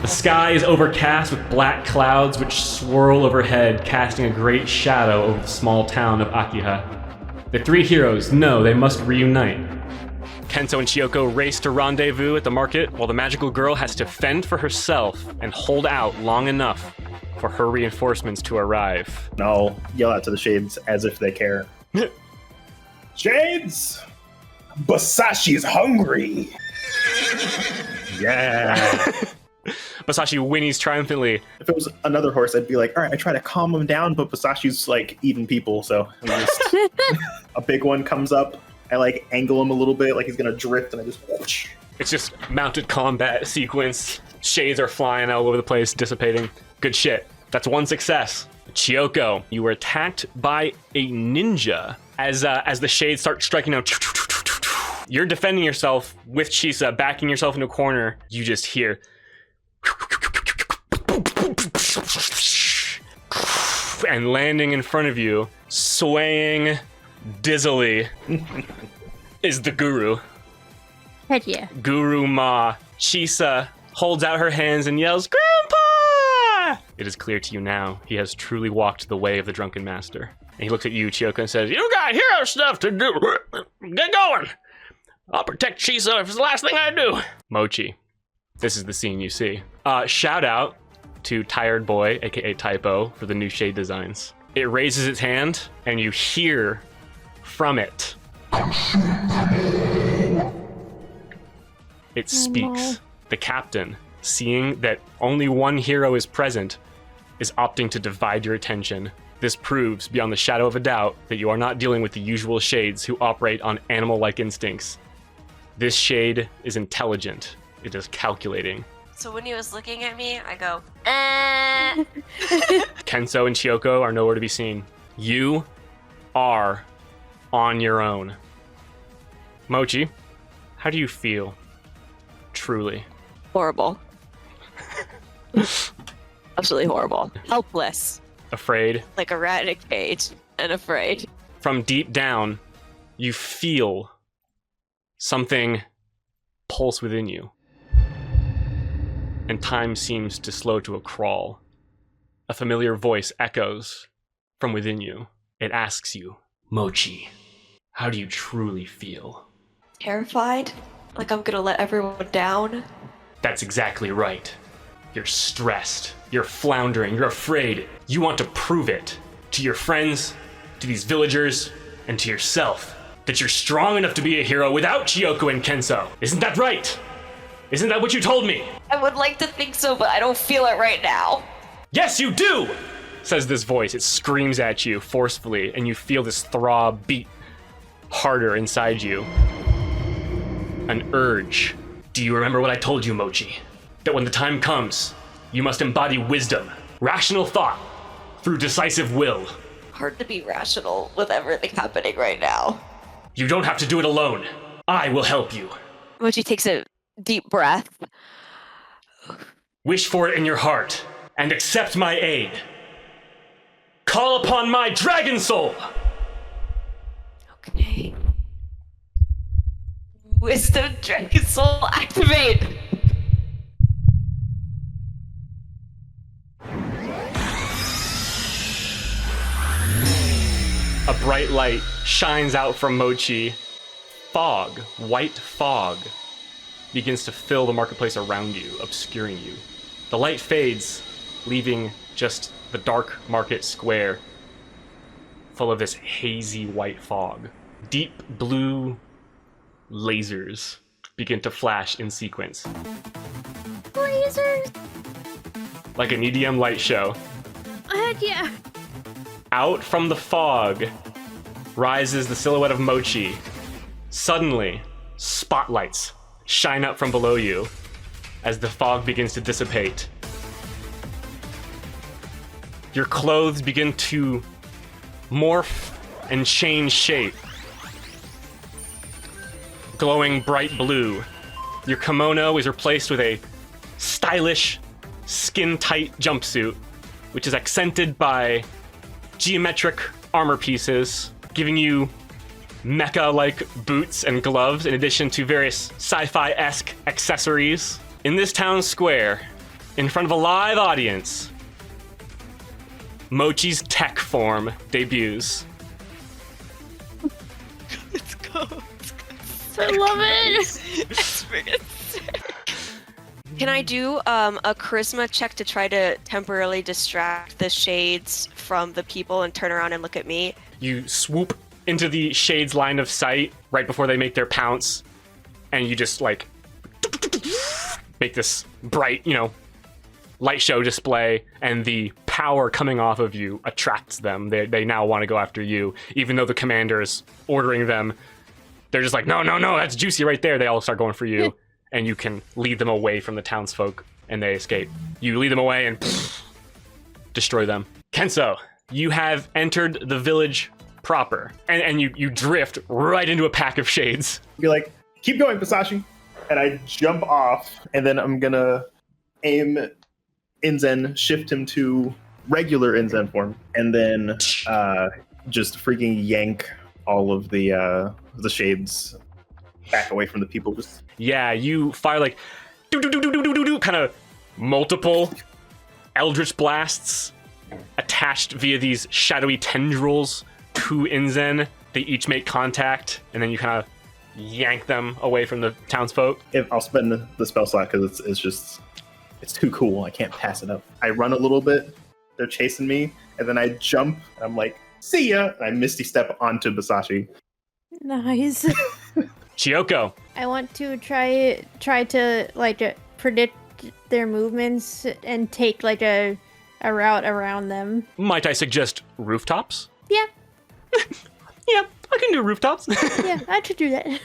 The sky is overcast with black clouds which swirl overhead, casting a great shadow over the small town of Akiha. The three heroes know they must reunite. Kenzo and Chiyoko race to rendezvous at the market, while the magical girl has to fend for herself and hold out long enough for her reinforcements to arrive. And I'll yell out to the shades as if they care. Shades! Basashi's hungry! Yeah! Basashi whinnies triumphantly. If it was another horse, I'd be like, all right, I try to calm him down, but Basashi's like eating people, so I'm just... A big one comes up, I like angle him a little bit, like he's gonna drift, and I just whoosh. It's just mounted combat sequence. Shades are flying all over the place, dissipating. Good shit. That's one success. Chiyoko, you were attacked by a ninja. As the shades start striking out, you're defending yourself with Chisa, backing yourself into a corner. You just hear... And landing in front of you, swaying dizzily, is the guru. Heck yeah. Guru Ma. Chisa holds out her hands and yells, "Grandpa!" It is clear to you now he has truly walked the way of the drunken master. And he looks at you, Chiyoko, and says, "You got hero stuff to do. Get going. I'll protect Chisa if it's the last thing I do." Mochi. This is the scene you see. Shout out to Tired Boy, aka Typo, for the new shade designs. It raises its hand, and you hear from it. It speaks. no. The captain, seeing that only one hero is present, is opting to divide your attention. This proves, beyond the shadow of a doubt, that you are not dealing with the usual shades who operate on animal-like instincts. This shade is intelligent. It is calculating. So when he was looking at me, I go, Kenzo and Chiyoko are nowhere to be seen. You are on your own. Mochi, how do you feel? Truly. Horrible. Absolutely horrible. Helpless. Afraid. Like a rat in a cage and afraid. From deep down, you feel something pulse within you. And time seems to slow to a crawl. A familiar voice echoes from within you. It asks you, "Mochi, how do you truly feel?" Terrified? Like I'm gonna let everyone down? That's exactly right. You're stressed. You're floundering. You're afraid. You want to prove it to your friends, to these villagers, and to yourself that you're strong enough to be a hero without Chiyoko and Kenzo. Isn't that right? Isn't that what you told me? I would like to think so, but I don't feel it right now. Yes, you do, says this voice. It screams at you forcefully, and you feel this throb beat harder inside you. An urge. Do you remember what I told you, Mochi? That when the time comes, you must embody wisdom, rational thought, through decisive will. Hard to be rational with everything happening right now. You don't have to do it alone. I will help you. Mochi takes a deep breath. Wish for it in your heart, and accept my aid. Call upon my dragon soul! Okay. Wisdom Dragon Soul activate! A bright light shines out from Mochi. Fog, white fog, begins to fill the marketplace around you, obscuring you. The light fades, leaving just the dark market square full of this hazy white fog. Deep blue lasers begin to flash in sequence. Lasers! Like an EDM light show. Heck yeah! Out from the fog rises the silhouette of Mochi. Suddenly, spotlights shine up from below you as the fog begins to dissipate. Your clothes begin to morph and change shape. Glowing bright blue. Your kimono is replaced with a stylish, skin-tight jumpsuit, which is accented by geometric armor pieces, giving you mecha-like boots and gloves in addition to various sci-fi-esque accessories. In this town square, in front of a live audience, Mochi's tech form debuts. Let's go. I love it. It's freaking sick. Can I do a charisma check to try to temporarily distract the shades from the people and turn around and look at me? You swoop into the Shades line of sight right before they make their pounce, and you just like make this bright, light show display, and the power coming off of you attracts them. They now want to go after you, even though the commander is ordering them. They're just like, no, that's juicy right there. They all start going for you, and you can lead them away from the townsfolk, and they escape. You lead them away and destroy them. Kenso, you have entered the village proper, and you drift right into a pack of shades. Be like, keep going, Basashi. And I jump off, and then I'm gonna aim Inzen, shift him to regular Inzen form, and then just freaking yank all of the shades back away from the people. Just Yeah, you fire like kind of multiple eldritch blasts attached via these shadowy tendrils to Inzen. They each make contact, and then you kind of yank them away from the townsfolk. I'll spend the spell slot because it's too cool. I can't pass it up. I run a little bit. They're chasing me, and then I jump. And I'm like, see ya! And I misty step onto Basashi. Nice. Chiyoko, I want to try to like predict their movements and take like a route around them. might I suggest rooftops? Yeah. Yeah, I can do rooftops. Yeah, I could do that.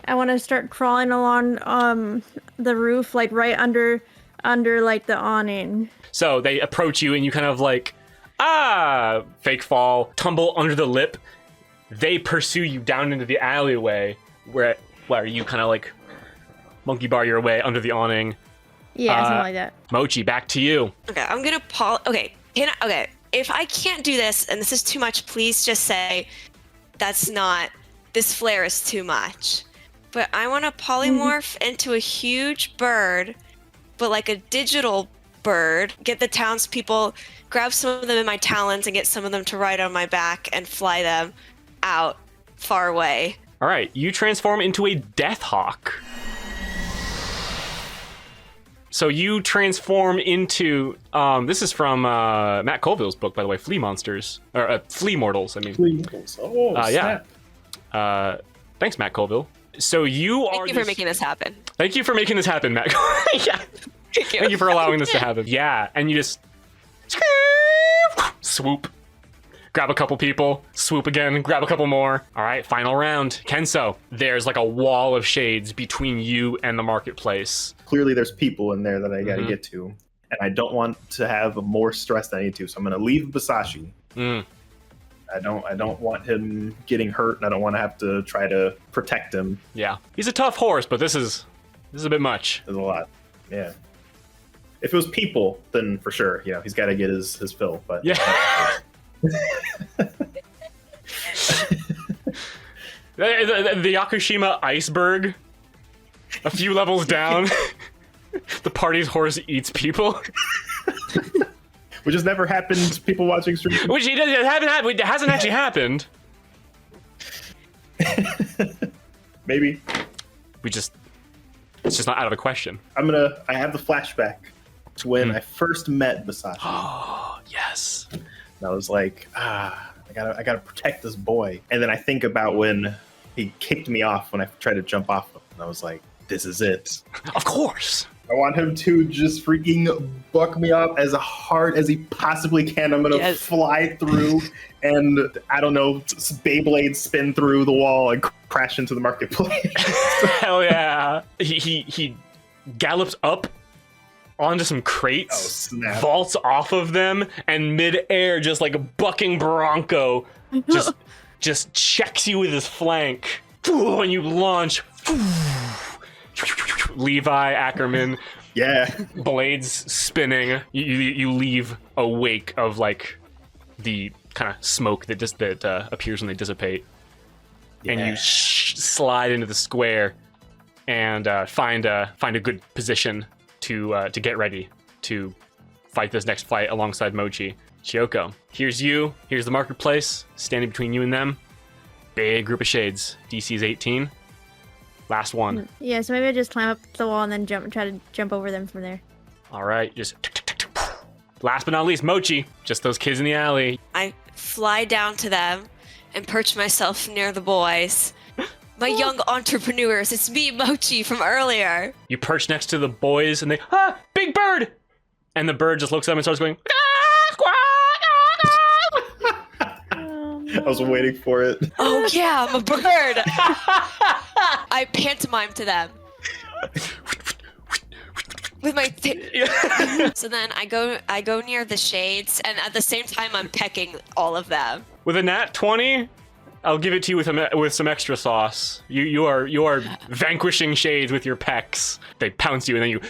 I want to start crawling along the roof, like right under like the awning. So they approach you, and you kind of like, fake fall, tumble under the lip. They pursue you down into the alleyway, where you kind of like monkey bar your way under the awning. Yeah, something like that. Mochi, back to you. Okay, I'm gonna Okay, if I can't do this and this is too much, please just say this flare is too much. But I want to polymorph into a huge bird, but like a digital bird. Get the townspeople, grab some of them in my talons, and get some of them to ride on my back and fly them out far away. All right, you transform into a Death Hawk. So you transform into, this is from Matt Colville's book, by the way, Flea Monsters, or Flea Mortals, I mean. Flea Mortals. Oh, snap. Yeah. Thanks, Matt Colville. So you are. Thank you for making this happen. Thank you for making this happen, Matt. Yeah. Thank you for allowing this to happen. Yeah, and you just swoop, grab a couple people, swoop again, grab a couple more. All right, final round. Kenso, there's like a wall of shades between you and the marketplace. Clearly there's people in there that I gotta get to, and I don't want to have more stress than I need to, so I'm gonna leave Basashi. I don't want him getting hurt, and I don't want to have to try to protect him. Yeah, he's a tough horse, but this is a bit much. There's a lot. Yeah. If it was people, then for sure, he's got to get his fill. But Yeah. The Yakushima iceberg, a few levels down, the party's horse eats people. Which has never happened to people watching streams. Which it hasn't actually happened. Maybe. It's just not out of the question. I have the flashback to when I first met Basashi. Oh, yes. And I was like, I gotta protect this boy. And then I think about when he kicked me off when I tried to jump off him. And I was like, this is it. Of course. I want him to just freaking buck me up as hard as he possibly can. I'm gonna fly through and, I don't know, Beyblade spin through the wall and crash into the marketplace. Hell yeah. He gallops up onto some crates, vaults off of them, and mid-air, just like a bucking bronco, just checks you with his flank. And you launch. Levi Ackerman, blades spinning. You leave a wake of like the kind of smoke that appears when they dissipate, and you slide into the square and find a good position to get ready. to fight this next fight alongside Mochi. 𝐁𝐚𝐭, here's you. Here's the marketplace. Standing between you and them. Big group of shades. DC is 18. Last one. Yeah, so maybe I just climb up the wall and then try to jump over them from there. All right, just... Last but not least, Mochi. Just those kids in the alley. I fly down to them and perch myself near the boys. My young entrepreneurs, it's me, Mochi, from earlier. You perch next to the boys and they, big bird! And the bird just looks up and starts going, I was waiting for it. Oh yeah, I'm a bird. I pantomime to them. With my so then I go near the shades, and at the same time I'm pecking all of them. With a nat 20, I'll give it to you with some extra sauce. You are vanquishing shades with your pecs. They pounce you, and then you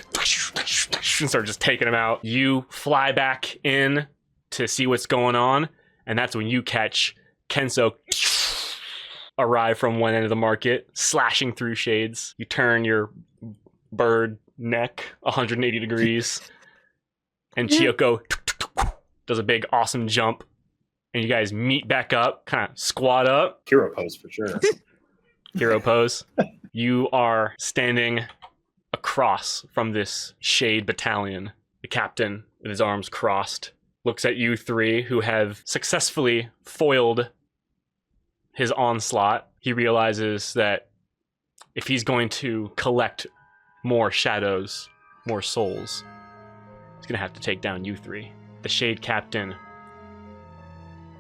and start just taking them out. You fly back in to see what's going on, and that's when you catch Kenso arrive from one end of the market, slashing through shades. You turn your bird neck 180 degrees, and 𝐁𝐚𝐭 does a big awesome jump, and you guys meet back up, kind of squat up. Hero pose for sure. Hero pose. You are standing across from this shade battalion. The captain, with his arms crossed, looks at you three who have successfully foiled his onslaught. He realizes that if he's going to collect more shadows, more souls, he's gonna have to take down you three. The shade captain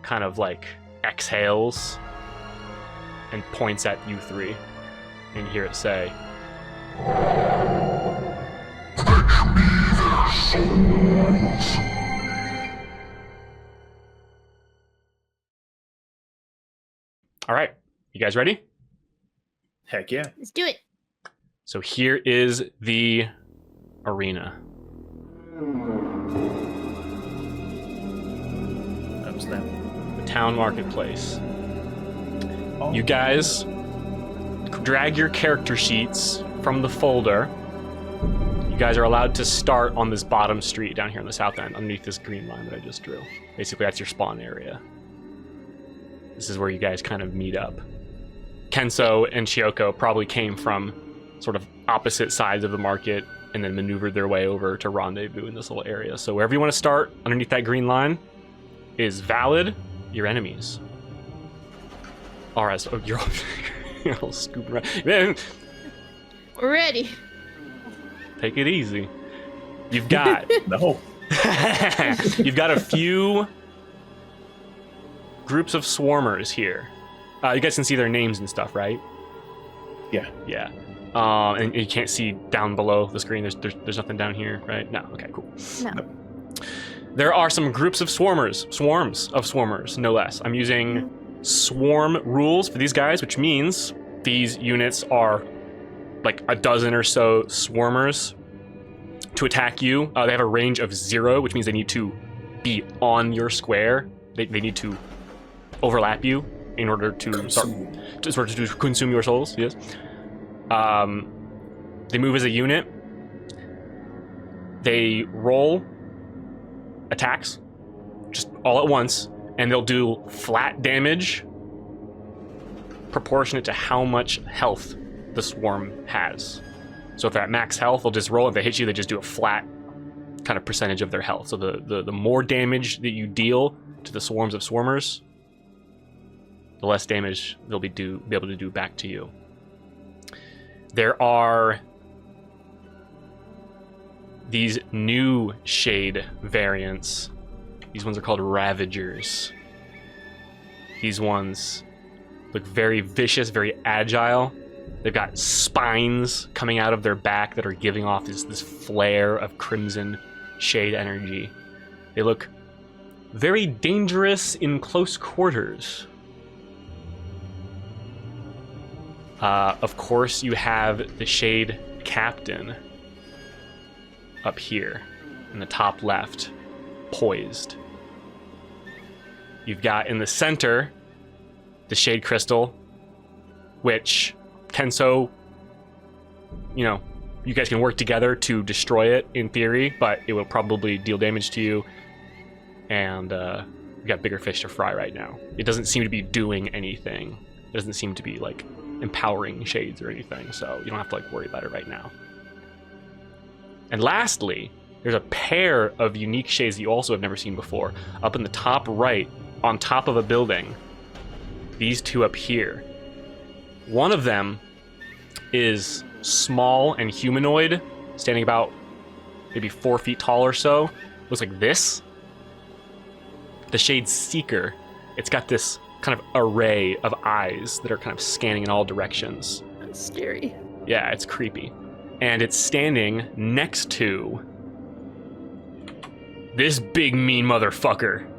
kind of like exhales and points at you three, and you hear it say, all right, you guys ready? Heck yeah. Let's do it. So here is the arena. Oh, snap. The town marketplace. You guys drag your character sheets from the folder. You guys are allowed to start on this bottom street down here on the south end, underneath this green line that I just drew. Basically, that's your spawn area. This is where you guys kind of meet up. Kenso and 𝐁𝐚𝐭 probably came from sort of opposite sides of the market and then maneuvered their way over to rendezvous in this little area. So wherever you want to start underneath that green line is valid. Your enemies. All right, so you're all scooping around. Man, We're ready. take it easy. You've got No. you've got a few groups of swarmers here. You guys can see their names and stuff, right? Yeah. Yeah. And you can't see down below the screen. There's nothing down here, right? No. Okay, cool. No. There are some groups of swarms of swarmers, no less. I'm using swarm rules for these guys, which means these units are like a dozen or so swarmers to attack you. They have a range of 0, which means they need to be on your square. They need to overlap you in order to to consume your souls. Yes. They move as a unit. They roll attacks just all at once, and they'll do flat damage proportionate to how much health the swarm has. So if they're at max health, they'll just roll. If they hit you, they just do a flat kind of percentage of their health. So the more damage that you deal to the swarms of swarmers, the less damage they'll be able to do back to you. There are these new shade variants. These ones are called Ravagers. These ones look very vicious, very agile. They've got spines coming out of their back that are giving off this flare of crimson shade energy. They look very dangerous in close quarters. Of course, you have the Shade Captain up here in the top left, poised. You've got in the center the Shade Crystal, which Kenso, you guys can work together to destroy it in theory, but it will probably deal damage to you. And you got bigger fish to fry right now. It doesn't seem to be doing anything. It doesn't seem to be like empowering shades or anything, so you don't have to like worry about it right now. And lastly, there's a pair of unique shades that you also have never seen before. Up in the top right, on top of a building. These two up here. One of them is small and humanoid, standing about maybe 4 feet tall or so. Looks like this. The shade Seeker. It's got this kind of array of eyes that are kind of scanning in all directions. That's scary. Yeah, it's creepy. And it's standing next to this big mean motherfucker.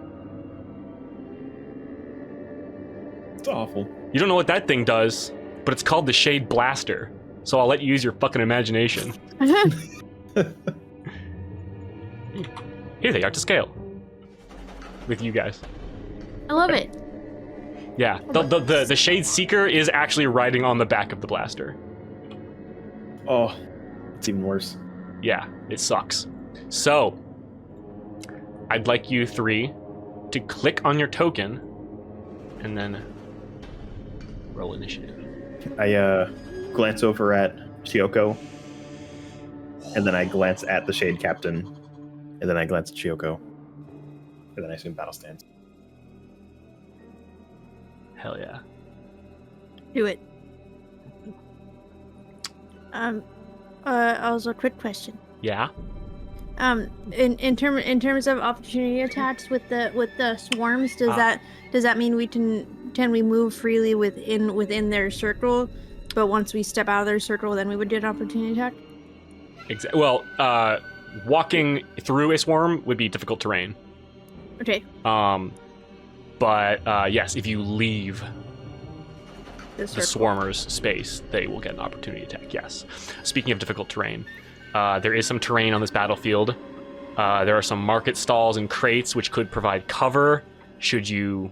It's awful. You don't know what that thing does, but it's called the Shade Blaster. So I'll let you use your fucking imagination. Here they are to scale. With you guys. I love it. Yeah, the Shade Seeker is actually riding on the back of the blaster. Oh, it's even worse. Yeah, it sucks. So, I'd like you three to click on your token and then roll initiative. I glance over at Chiyoko, and then I glance at the Shade Captain, and then I glance at Chiyoko, and then I assume battle stands. Hell yeah. Do it. Also a quick question. Yeah? In terms of opportunity attacks with the swarms, does that mean we can we move freely within their circle, but once we step out of their circle, then we would do an opportunity attack? Well, walking through a swarm would be difficult terrain. Okay. But yes, if you leave The the swarmer's space, they will get an opportunity attack, yes. Speaking of difficult terrain, there is some terrain on this battlefield. There are some market stalls and crates which could provide cover should you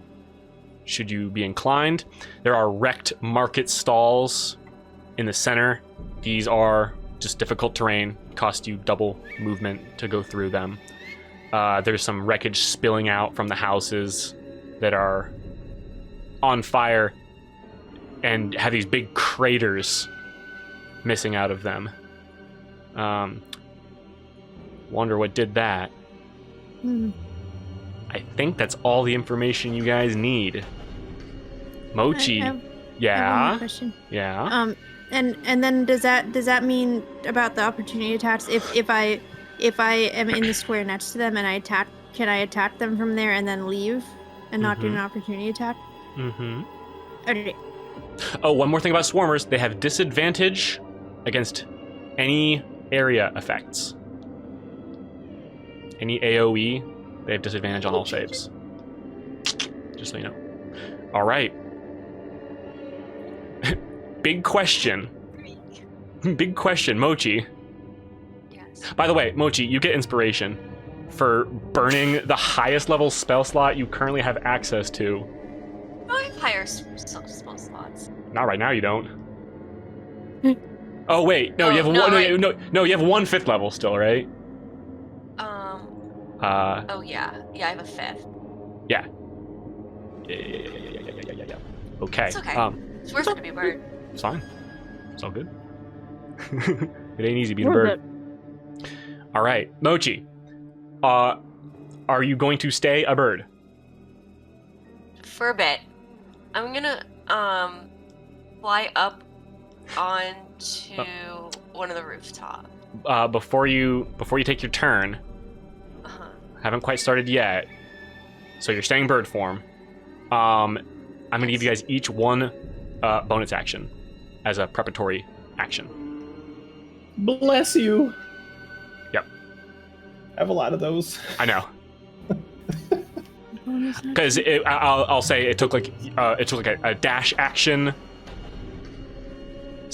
be inclined. There are wrecked market stalls in the center. These are just difficult terrain, cost you double movement to go through them. There's some wreckage spilling out from the houses that are on fire and have these big craters missing out of them. Wonder what did that. I think that's all the information you guys need. Mochi. I have yeah. one more question. Yeah. And then does that mean about the opportunity attacks? If I am in the square next to them and can I attack them from there and then leave and not do an opportunity attack? Mm-hmm. Okay. Oh, one more thing about swarmers. They have disadvantage against any area effects. Any AoE, they have disadvantage on all saves. Just so you know. All right. Big question. Big question, Mochi. Yes. By the way, Mochi, you get inspiration for burning the highest level spell slot you currently have access to. Oh, I have higher small slots. Not right now, you don't. Oh wait, no, Oh, you have no, one. right. No, you have one 5th level still, right? Oh yeah, I have a 5th. Yeah. Yeah. Okay. It's okay. It's worth it to be a bird. It's fine. It's all good. It ain't easy being a bird. All right, Mochi. Are you going to stay a bird? For a bit, I'm gonna fly up onto one of the rooftop. Before you take your turn. Haven't quite started yet. So you're staying bird form. I'm gonna give you guys each one bonus action as a preparatory action. Bless you. Yep. I have a lot of those. I know. Because I'll say it took like a dash action /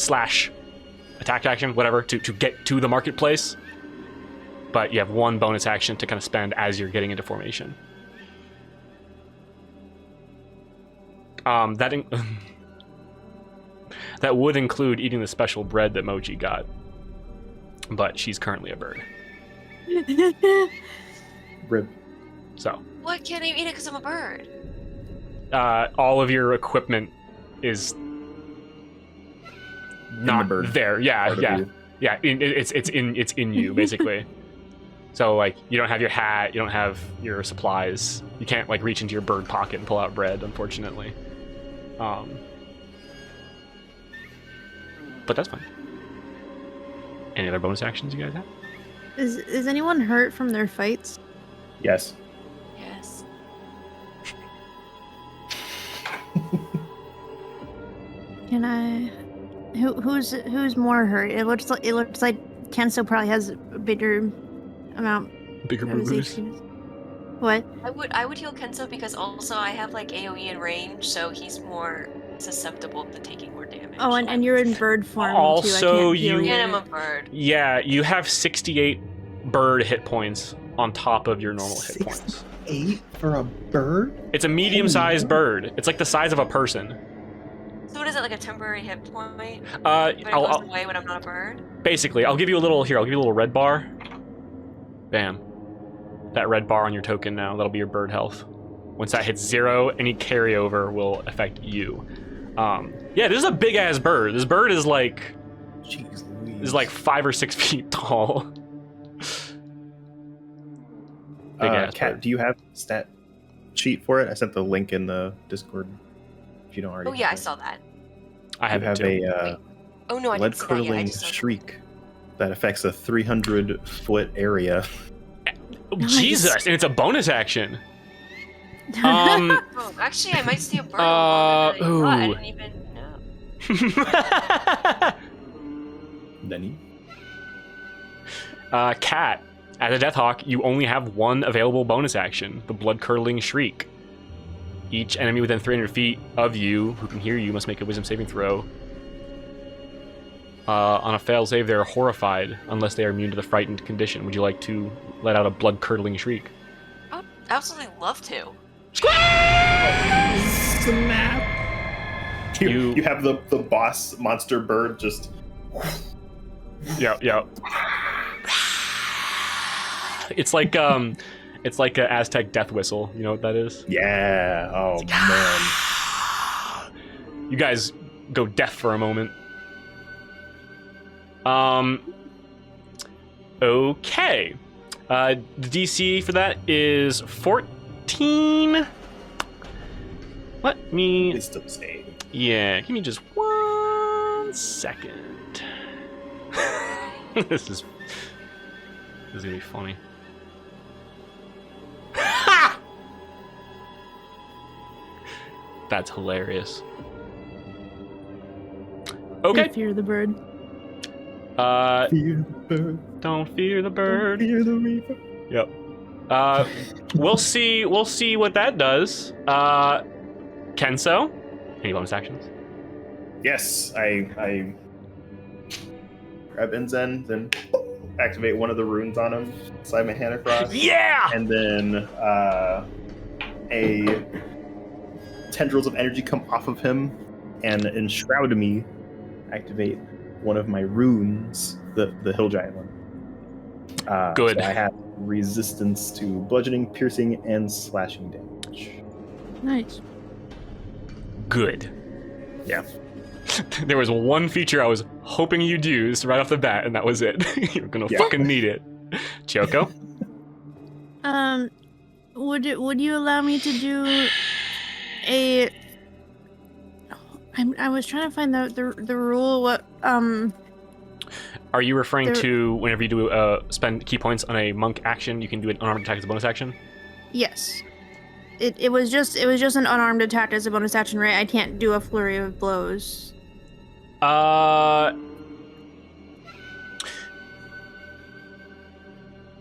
attack action, whatever, to get to the marketplace. But you have one bonus action to kind of spend as you're getting into formation. That would include eating the special bread that Mochi got. but she's currently a bird. Rib. So What can't I eat it because I'm a bird? all of your equipment is not bird there. Yeah, part of yeah, you. yeah. It's in you basically. So like you don't have your hat, you don't have your supplies. You can't like reach into your bird pocket and pull out bread, unfortunately. But that's fine. Any other bonus actions you guys have? Is anyone hurt from their fights? Yes. Yes. Can I? Who's more hurt? It looks like Kenso probably has a bigger amount. Bigger of his boo-boos? HP. What? I would heal Kenso because also I have like AoE in range, so he's more susceptible to taking more damage. Oh, and you're in bird form too. I Also, can't heal you- And I'm a bird. Yeah, you have 68 bird hit points on top of your normal hit points. 8 for a bird? It's a medium-sized bird. It's like the size of a person. So what is it, like a temporary hit point? Uh, But it goes away when I'm not a bird? basically, I'll give you a little here. I'll give you a little red bar. Bam. That red bar on your token now. That'll be your bird health. Once that hits 0, any carryover will affect you. Yeah, this is a big ass bird. This bird is like Jeez Louise. 5 or 6 feet tall. Big ass Kat, bird. do you have stat sheet for it? I sent the link in the Discord. If you don't already. Oh yeah, I have it. saw that. I You have it have too. a Oh no, I lead didn't see that yet. I curdling just saw that. shriek that affects a 300-foot area. Oh, Nice. Jesus, and it's a bonus action. Um, Oh, actually, I might see a bird. Uh, I ooh. didn't even know. Nenny. Cat, as a Deathhawk, you only have one available bonus action, the blood-curdling shriek. Each enemy within 300 feet of you who can hear you must make a wisdom saving throw. On a failed save, they are horrified unless they are immune to the frightened condition. Would you like to let out a blood-curdling shriek? I would absolutely love to. Snap. You have the boss monster bird just. Yeah. It's like an Aztec death whistle. You know what that is? Yeah. Oh man. You guys go deaf for a moment. Okay. The DC for that is 14. Let me... It's still the same. Yeah, give me just 1 second. This is gonna be funny. That's hilarious. Okay. I fear the bird. Fear the bird. Don't fear the bird. Fear the reaper. Yep. We'll see what that does. Kenso, any bonus actions? Yes, I grab Inzen, then activate one of the runes on him, slide my hand across, Yeah! and then a tendrils of energy come off of him and enshroud me. Activate one of my runes, the hill giant one. Good. So I have resistance to bludgeoning, piercing, and slashing damage. Nice. Good. Yeah. There was one feature I was hoping you'd use right off the bat, and that was it. You're gonna fucking need it. Choco? Would you allow me to do a? I was trying to find the rule. What Are you referring There- to whenever you do spend key points on a monk action, you can do an unarmed attack as a bonus action? Yes. It was just an unarmed attack as a bonus action, right? I can't do a flurry of blows.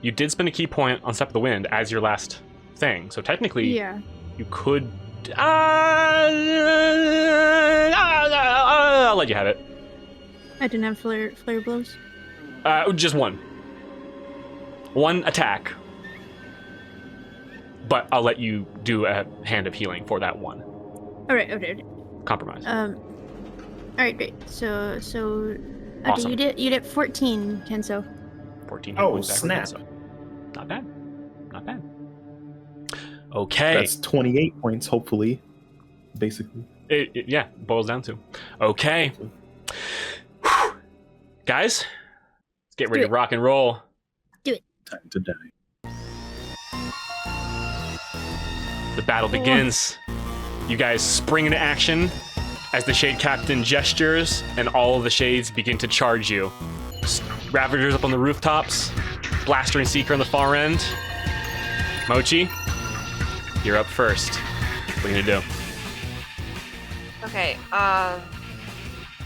You did spend a key point on Step of the Wind as your last thing, so technically Yeah. you could. I'll let you have it. I didn't have flare blows. Just one attack, but I'll let you do a hand of healing for that one. All right. Okay. Compromise. All right. Great. So. Okay, Awesome. you did 14, Kenso. 14 hit Oh, points back. snap. So not bad. Not bad. Okay. That's 28 points, hopefully. Basically. Yeah, boils down to. Okay. Whew. Guys, let's get ready to rock and roll. Time to die. The battle begins. You guys spring into action as the Shade Captain gestures, and all of the shades begin to charge you. Ravagers up on the rooftops, Blaster and Seeker on the far end. Mochi, you're up first. What are you gonna do? Okay,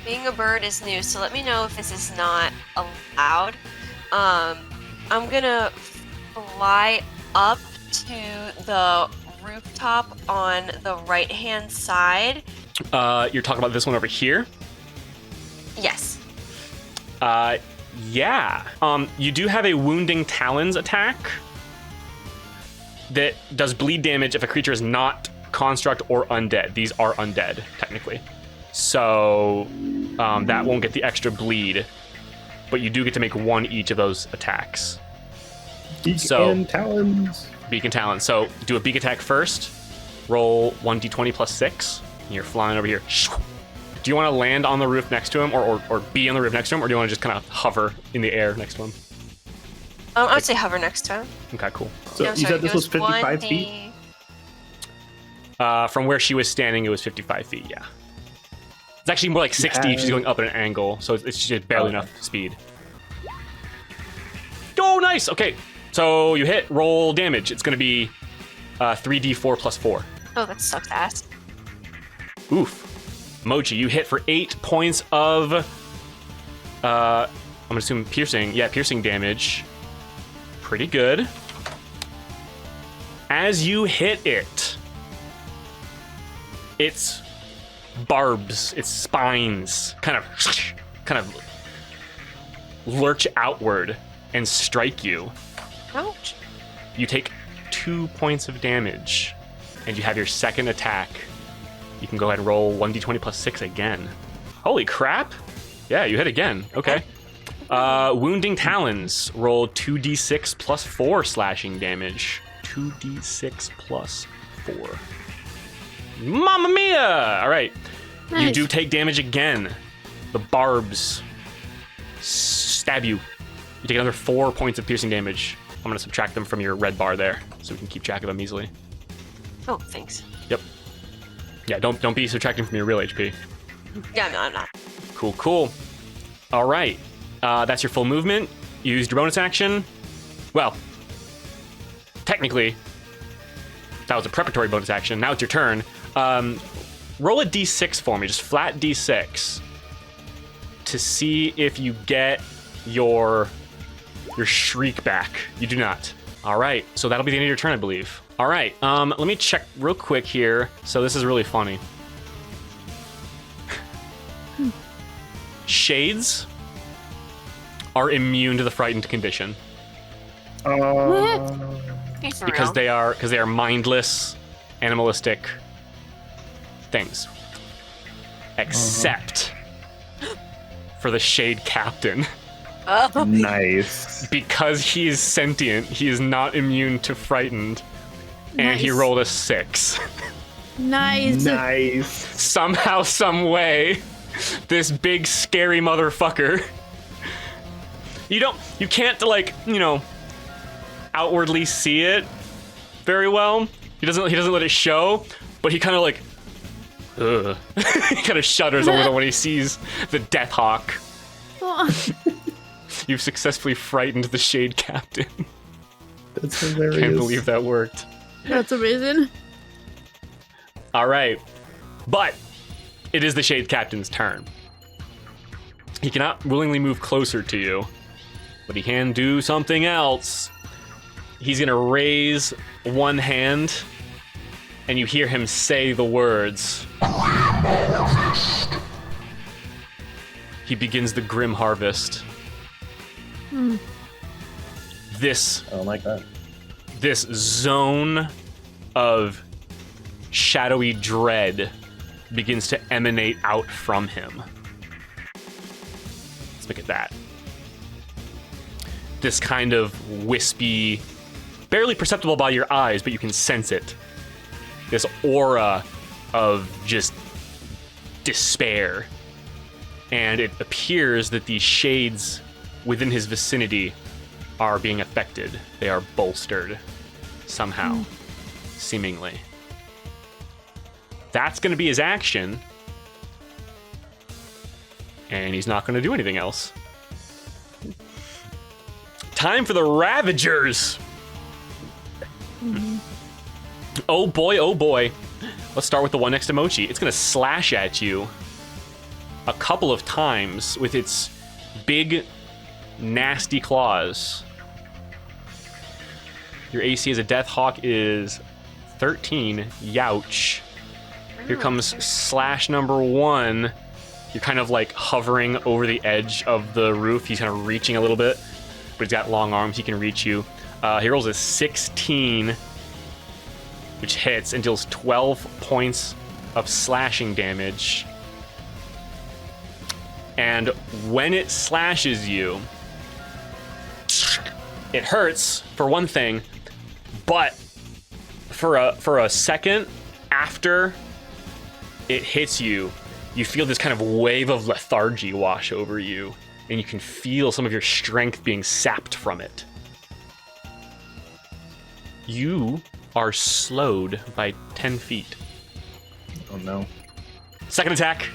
being a bird is new, so let me know if this is not allowed. I'm gonna fly up to the rooftop on the right-hand side. You're talking about this one over here? Yes. Yeah. You do have a Wounding Talons attack that does bleed damage if a creature is not construct or undead. These are undead, technically. So that won't get the extra bleed, but you do get to make one each of those attacks. Beacon Talons. Beacon Talons. So do a beak attack first. Roll 1d20 plus 6. And you're flying over here. Do you want to land on the roof next to him or be on the roof next to him, or do you want to just kind of hover in the air next to him? I would say hover next to him. Okay, cool. So No, you sorry, said this it was 55 1D. feet? From where she was standing, it was 55 feet, yeah. It's actually more like 60 if she's going up at an angle, so it's just barely enough speed. Oh, nice! Okay, so you hit, roll damage. It's going to be 3d4 plus 4. Oh, that sucks ass. Oof. Mochi, you hit for 8 points of, I'm gonna assume piercing. Yeah, piercing damage. Pretty good. As you hit it, its barbs, its spines kind of lurch outward and strike you. Ouch. You take 2 points of damage, and you have your second attack. You can go ahead and roll 1d20 plus 6 again. Holy crap! Yeah, you hit again. Okay. Wounding Talons. Roll 2d6 plus 4 slashing damage. 2d6 plus 4. Mamma mia! All right. You Nice. do take damage again. The barbs stab you. You take another 4 points of piercing damage. I'm going to subtract them from your red bar there, so we can keep track of them easily. Oh, thanks. Yep. Yeah, don't be subtracting from your real HP. Yeah, no, I'm not. Cool. All right. That's your full movement. You used your bonus action. Well, technically, that was a preparatory bonus action. Now it's your turn. Roll a d6 for me, just flat d6, to see if you get your shriek back. You do not. All right, so that'll be the end of your turn, I believe. All right, let me check real quick here. So this is really funny. Shades are immune to the frightened condition Be for because real. they are mindless, animalistic things, except for the Shade Captain. Oh, Nice. Because he is sentient, he is not immune to frightened, and he Nice. rolled a 6. Nice. Nice. Somehow, some way, this big scary motherfucker. You can't like, outwardly see it very well. He doesn't let it show, but he kind of like, ugh. He kind of shudders a little when he sees the Death Hawk. Oh, You've successfully frightened the Shade Captain. That's hilarious. Can't believe that worked. that's amazing. All right, but it is the Shade Captain's turn. He cannot willingly move closer to you, but he can do something else. He's gonna raise one hand, and you hear him say the words. He begins the Grim Harvest. This I don't like that. this zone of shadowy dread begins to emanate out from him. Let's look at that. this kind of wispy, barely perceptible by your eyes, but you can sense it. This aura of just despair. And it appears that these shades within his vicinity are being affected. They are bolstered somehow, seemingly. That's going to be his action. And he's not going to do anything else. Time for the Ravagers. Oh boy, oh boy. Let's start with the one next to Mochi. It's going to slash at you a couple of times with its big, nasty claws. Your AC as a Death Hawk is 13. Youch. Here comes slash number 1. You're kind of like hovering over the edge of the roof. He's kind of reaching a little bit, but he's got long arms. He can reach you. He rolls a 16, which hits and deals 12 points of slashing damage. And when it slashes you, it hurts for one thing, but for a second after it hits you, you feel this kind of wave of lethargy wash over you, and you can feel some of your strength being sapped from it. You are slowed by 10 feet. Oh no. Second attack.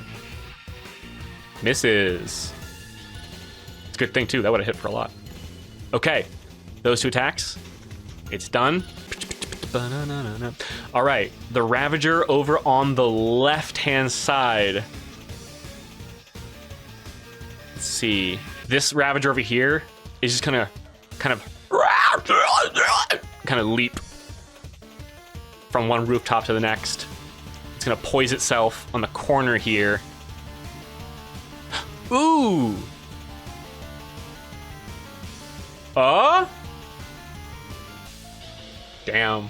Misses. It's a good thing, too. That would have hit for a lot. Okay. Those 2 attacks. It's done. All right. The Ravager over on the left-hand side. Let's see. This Ravager over here is just kind of leap from one rooftop to the next. It's going to poise itself on the corner here. Ooh. Damn.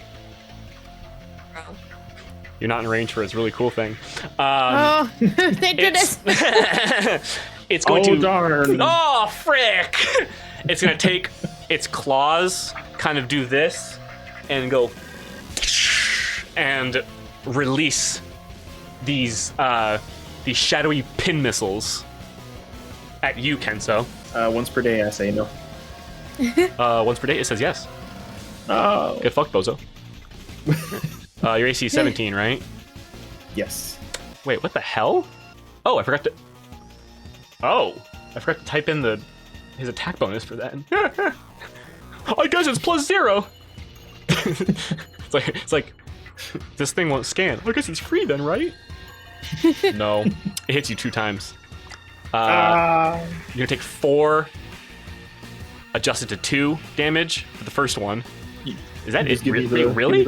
You're not in range for its really cool thing. Thank goodness. It's going to... darn. Oh, frick! It's going to take its claws, kind of do this, and go... and release these shadowy pin missiles at you, Kenso. Once per day, I say no. Once per day, it says yes. Oh. Get fucked, bozo. Your AC is 17, right? Yes. Wait, what the hell? Oh, I forgot to... Oh, I forgot to type in his attack bonus for that. I guess it's +0. It's like this thing won't scan. I guess it's free then, right? No, it hits you 2 times. You're gonna take 4, adjusted to 2 damage for the first one. Is that it? Really?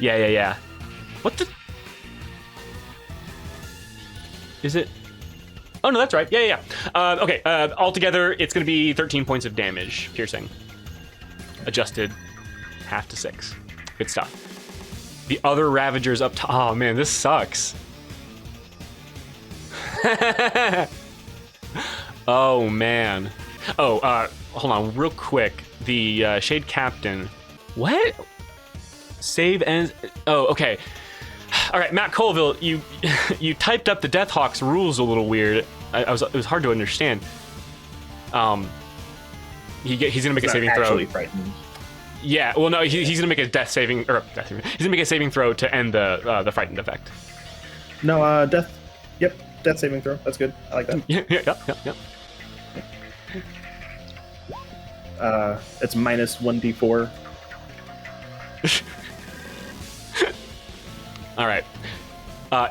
Yeah. What the? Is it? Oh no, that's right. Yeah. Okay. Altogether, it's gonna be 13 points of damage, piercing. Adjusted, half to 6. Good stuff. The other Ravagers up top. Oh man, this sucks. Oh man. Oh, hold on, real quick. The Shade Captain. What? Save ends. Oh, okay. All right, Matt Colville, you typed up the Deathhawk's rules a little weird. It was hard to understand. He's gonna make a saving throw. Actually frightened. Yeah. Well, no, he's gonna make a death saving. He's gonna make a saving throw to end the frightened effect. No, death. Yep, death saving throw. That's good. I like that. Yep. It's -1d4. All right.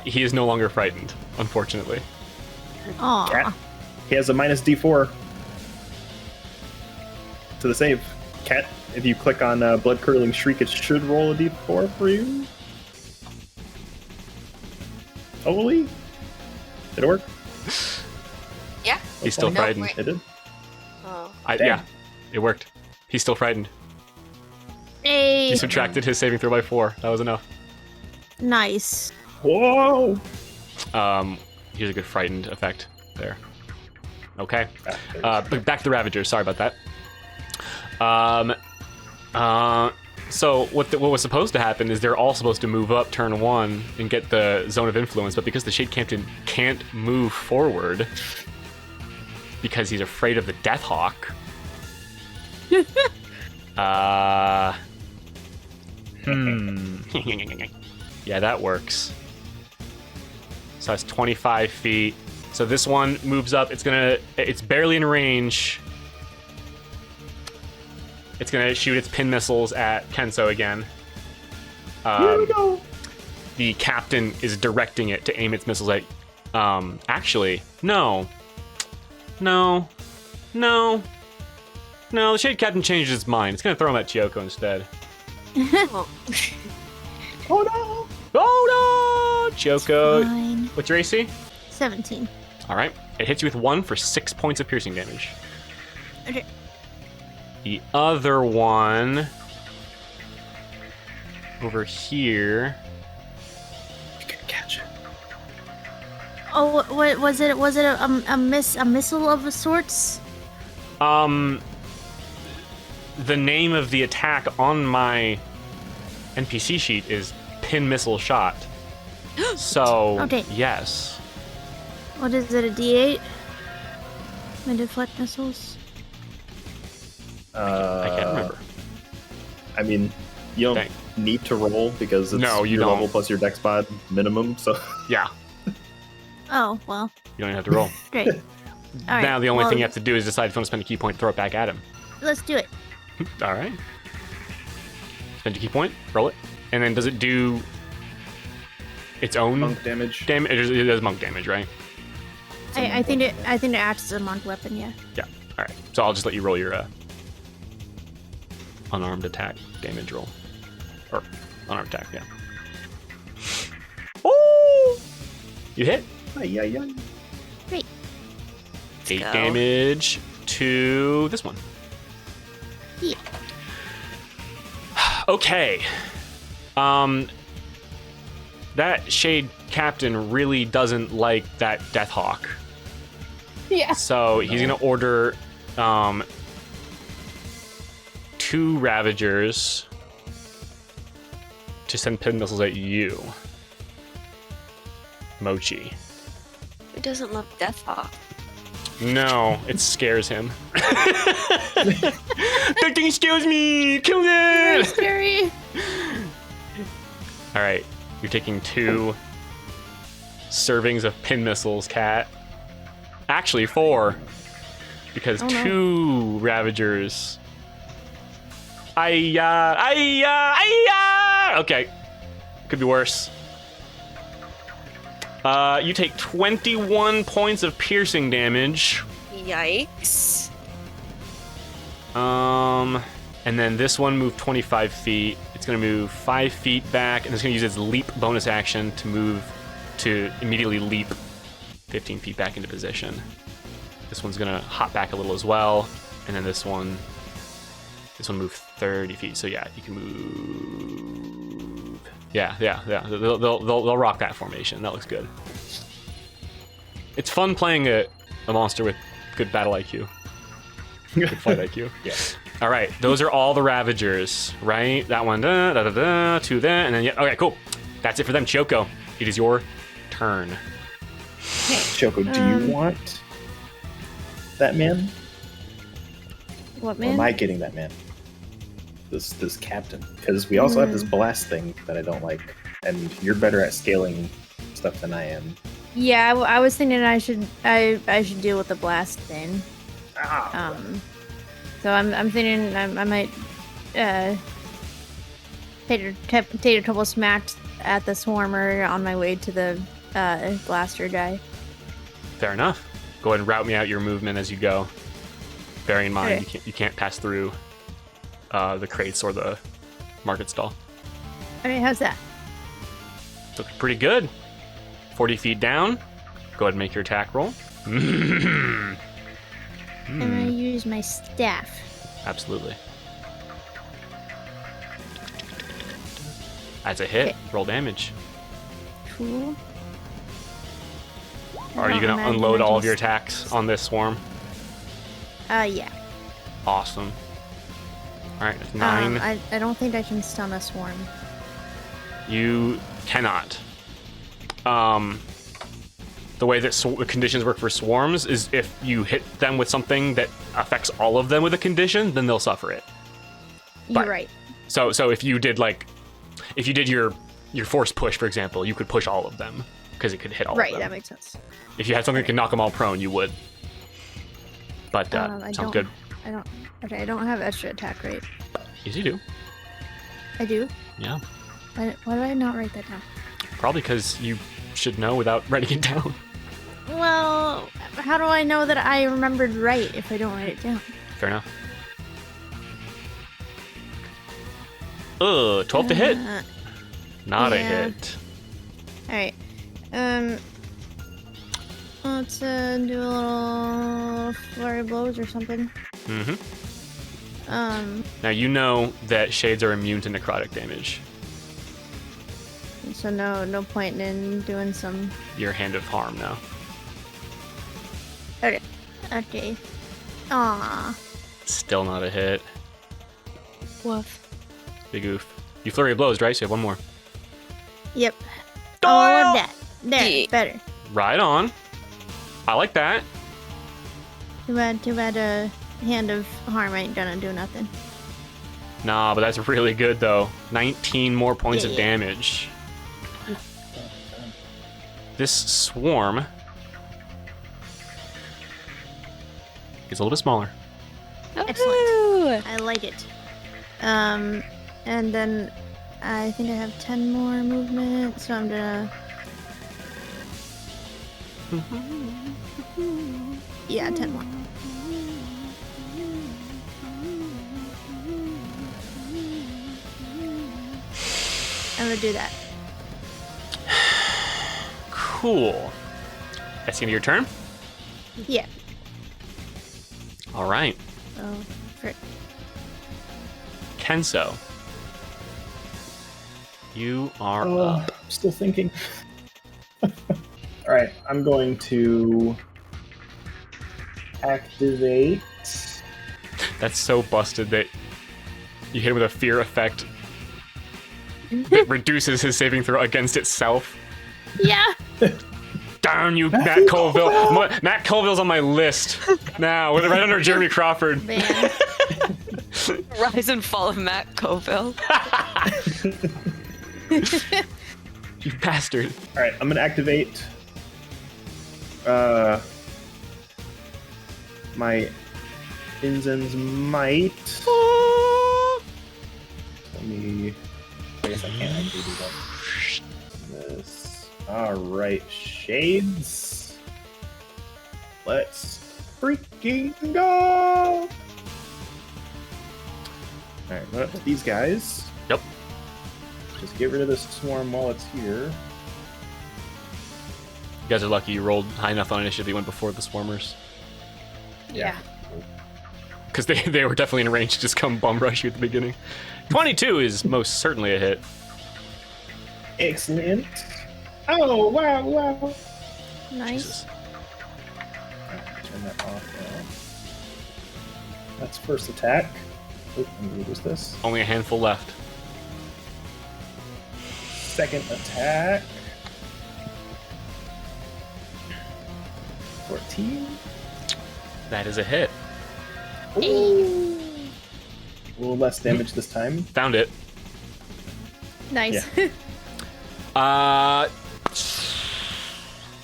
He is no longer frightened, unfortunately. Aw. Cat. He has a -d4 to the save. Cat, if you click on Blood Curdling Shriek, it should roll a d4 for you. Hopefully. Did it work? Yeah. He's still No, frightened. wait. It did. Oh. Yeah, it worked. He's still frightened. Hey. He subtracted his saving throw by 4. That was enough. Nice. Whoa! Here's a good frightened effect there. Okay. But back to the Ravagers. Sorry about that. So what was supposed to happen is they're all supposed to move up turn 1 and get the zone of influence, but because the Shade Captain can't move forward because he's afraid of the Death Hawk. Yeah, that works. So that's 25 feet. So this one moves up. It's barely in range. It's gonna shoot its pin missiles at Kenso again. Here we go. The captain is directing it to aim its missiles at. Actually, no. The Shade Captain changed its mind. It's gonna throw him at 𝐁𝐤𝐿 instead. Oh no! Oh no! 𝐁𝐤𝐿, Fine. what's your AC? 17. All right, it hits you with 1 for 6 points of piercing damage. Okay. The other one over here. You can catch it. Oh, what was it? Was it a missile of sorts? The name of the attack on my NPC sheet is pin missile shot. So, Okay. yes. What is it? A D8? My deflect missiles. I can't remember. I mean, you don't Dang. need to roll because it's No, you your don't. level plus your dex mod minimum. So Yeah, Oh well, you don't even have to roll. great. All right. Now the only well, thing you have to do is decide if you want to spend a key point, throw it back at him. Let's do it. All right. Spend your key point, roll it, and then does it do its own monk damage. damage? It does monk damage, right? I think it acts as a monk weapon. Yeah. Yeah. All right. So I'll just let you roll your unarmed attack damage roll, or unarmed attack. Yeah. Oh! You hit. Ay, ay, ay. Great. 8 go. damage to this one. Yeah. Okay. That Shade Captain really doesn't like that Death Hawk. Yeah. So he's gonna order 2 Ravagers to send pin missiles at you. Mochi. Who doesn't love Death Hawk? No, it scares him. That thing scares me! Kill Very it! scary. Alright, you're taking 2 servings of pin missiles, Cat. Actually, 4. Because Oh, no. 2 Ravagers. Ayya! Okay. Could be worse. You take 21 points of piercing damage. Yikes. And then this one moved 25 feet. It's gonna move 5 feet back, and it's gonna use its leap bonus action to immediately leap 15 feet back into position. This one's gonna hop back a little as well, and then this one moved 30 feet. So yeah, you can move. Yeah. They'll rock that formation. That looks good. It's fun playing a monster with good battle IQ. Good fight IQ. Yeah. All right, those are all the Ravagers, right? That one, 2 there, and then yeah. Okay, cool. That's it for them. 𝐁𝐤𝐿, it is your turn. 𝐁𝐿𝐿, do you want that man? What Or man? am I getting that man? This captain, because we also have this blast thing that I don't like, and you're better at scaling stuff than I am. Yeah, I was thinking I should deal with the blast thing. Ah, So I'm thinking I might take a couple smacks at the swarmer on my way to the blaster guy. Fair enough. Go ahead and route me out your movement as you go. Bearing in mind, Okay. you can't pass through the crates or the market stall. Alright, how's that? Looking pretty good. 40 feet down. Go ahead and make your attack roll. I'm gonna use my staff. Absolutely. That's a hit. Okay. Roll damage. Cool. Are you going to unload all of your attacks on this swarm? Yeah. Awesome. All right, that's 9. I don't think I can stun a swarm. You cannot. The way that the conditions work for swarms is if you hit them with something that affects all of them with a condition, then they'll suffer it. You're right. So if you did your force push, for example, you could push all of them because it could hit all of them. Right, that makes sense. If you had something that could knock them all prone, you would. But sounds good. I don't have extra attack rate. Yes, you do. I do? Yeah. Why did I not write that down? Probably because you should know without writing it down. Well, how do I know that I remembered right if I don't write it down? Fair enough. 12 to hit. Not a yeah. hit. Alright. Let's do a little flurry of blows or something. Now you know that shades are immune to necrotic damage. So no point in doing some. Your hand of harm now. Okay. Aww. Still not a hit. Woof. Big oof. You flurry of blows, right? So you have one more. Yep. All of that. There. Yeah. Better. Right on. I like that. Too bad. Hand of harm ain't gonna do nothing. Nah, but that's really good though. 19 more points of Yeah. damage. This swarm is a little bit smaller. Excellent. I like it. And then I think I have 10 more movement, so I'm gonna. Yeah, 10 more. I'm gonna do that. Cool. That's the end of your turn? Yeah. All right. Oh, frick. Kenso. You are up. Still thinking. All right, I'm going to activate. That's so busted that you hit him with a fear effect that reduces his saving throw against itself. Yeah. Down you, Matt Colville. Matt Colville's on my list now, right under Jeremy Crawford. Man. Rise and fall of Matt Colville. You bastard. All right, I'm gonna activate my Inzen's Might. Let me. I guess I can't actually do that. This. All right, shades. Let's freaking go! All right, run up to these guys. Yep. Just get rid of this swarm while it's here. You guys are lucky you rolled high enough on initiative you went before the swarmers. Yeah. Because they were definitely in range to just come bum rush you at the beginning. 22 is most certainly a hit. Excellent. Oh, wow. Nice. Jesus. Alright, turn that off now. That's first attack. Oh, let me reduce this. Only a handful left. Second attack. 14. That is a hit. Ooh. A little less damage this time. Found it. Nice.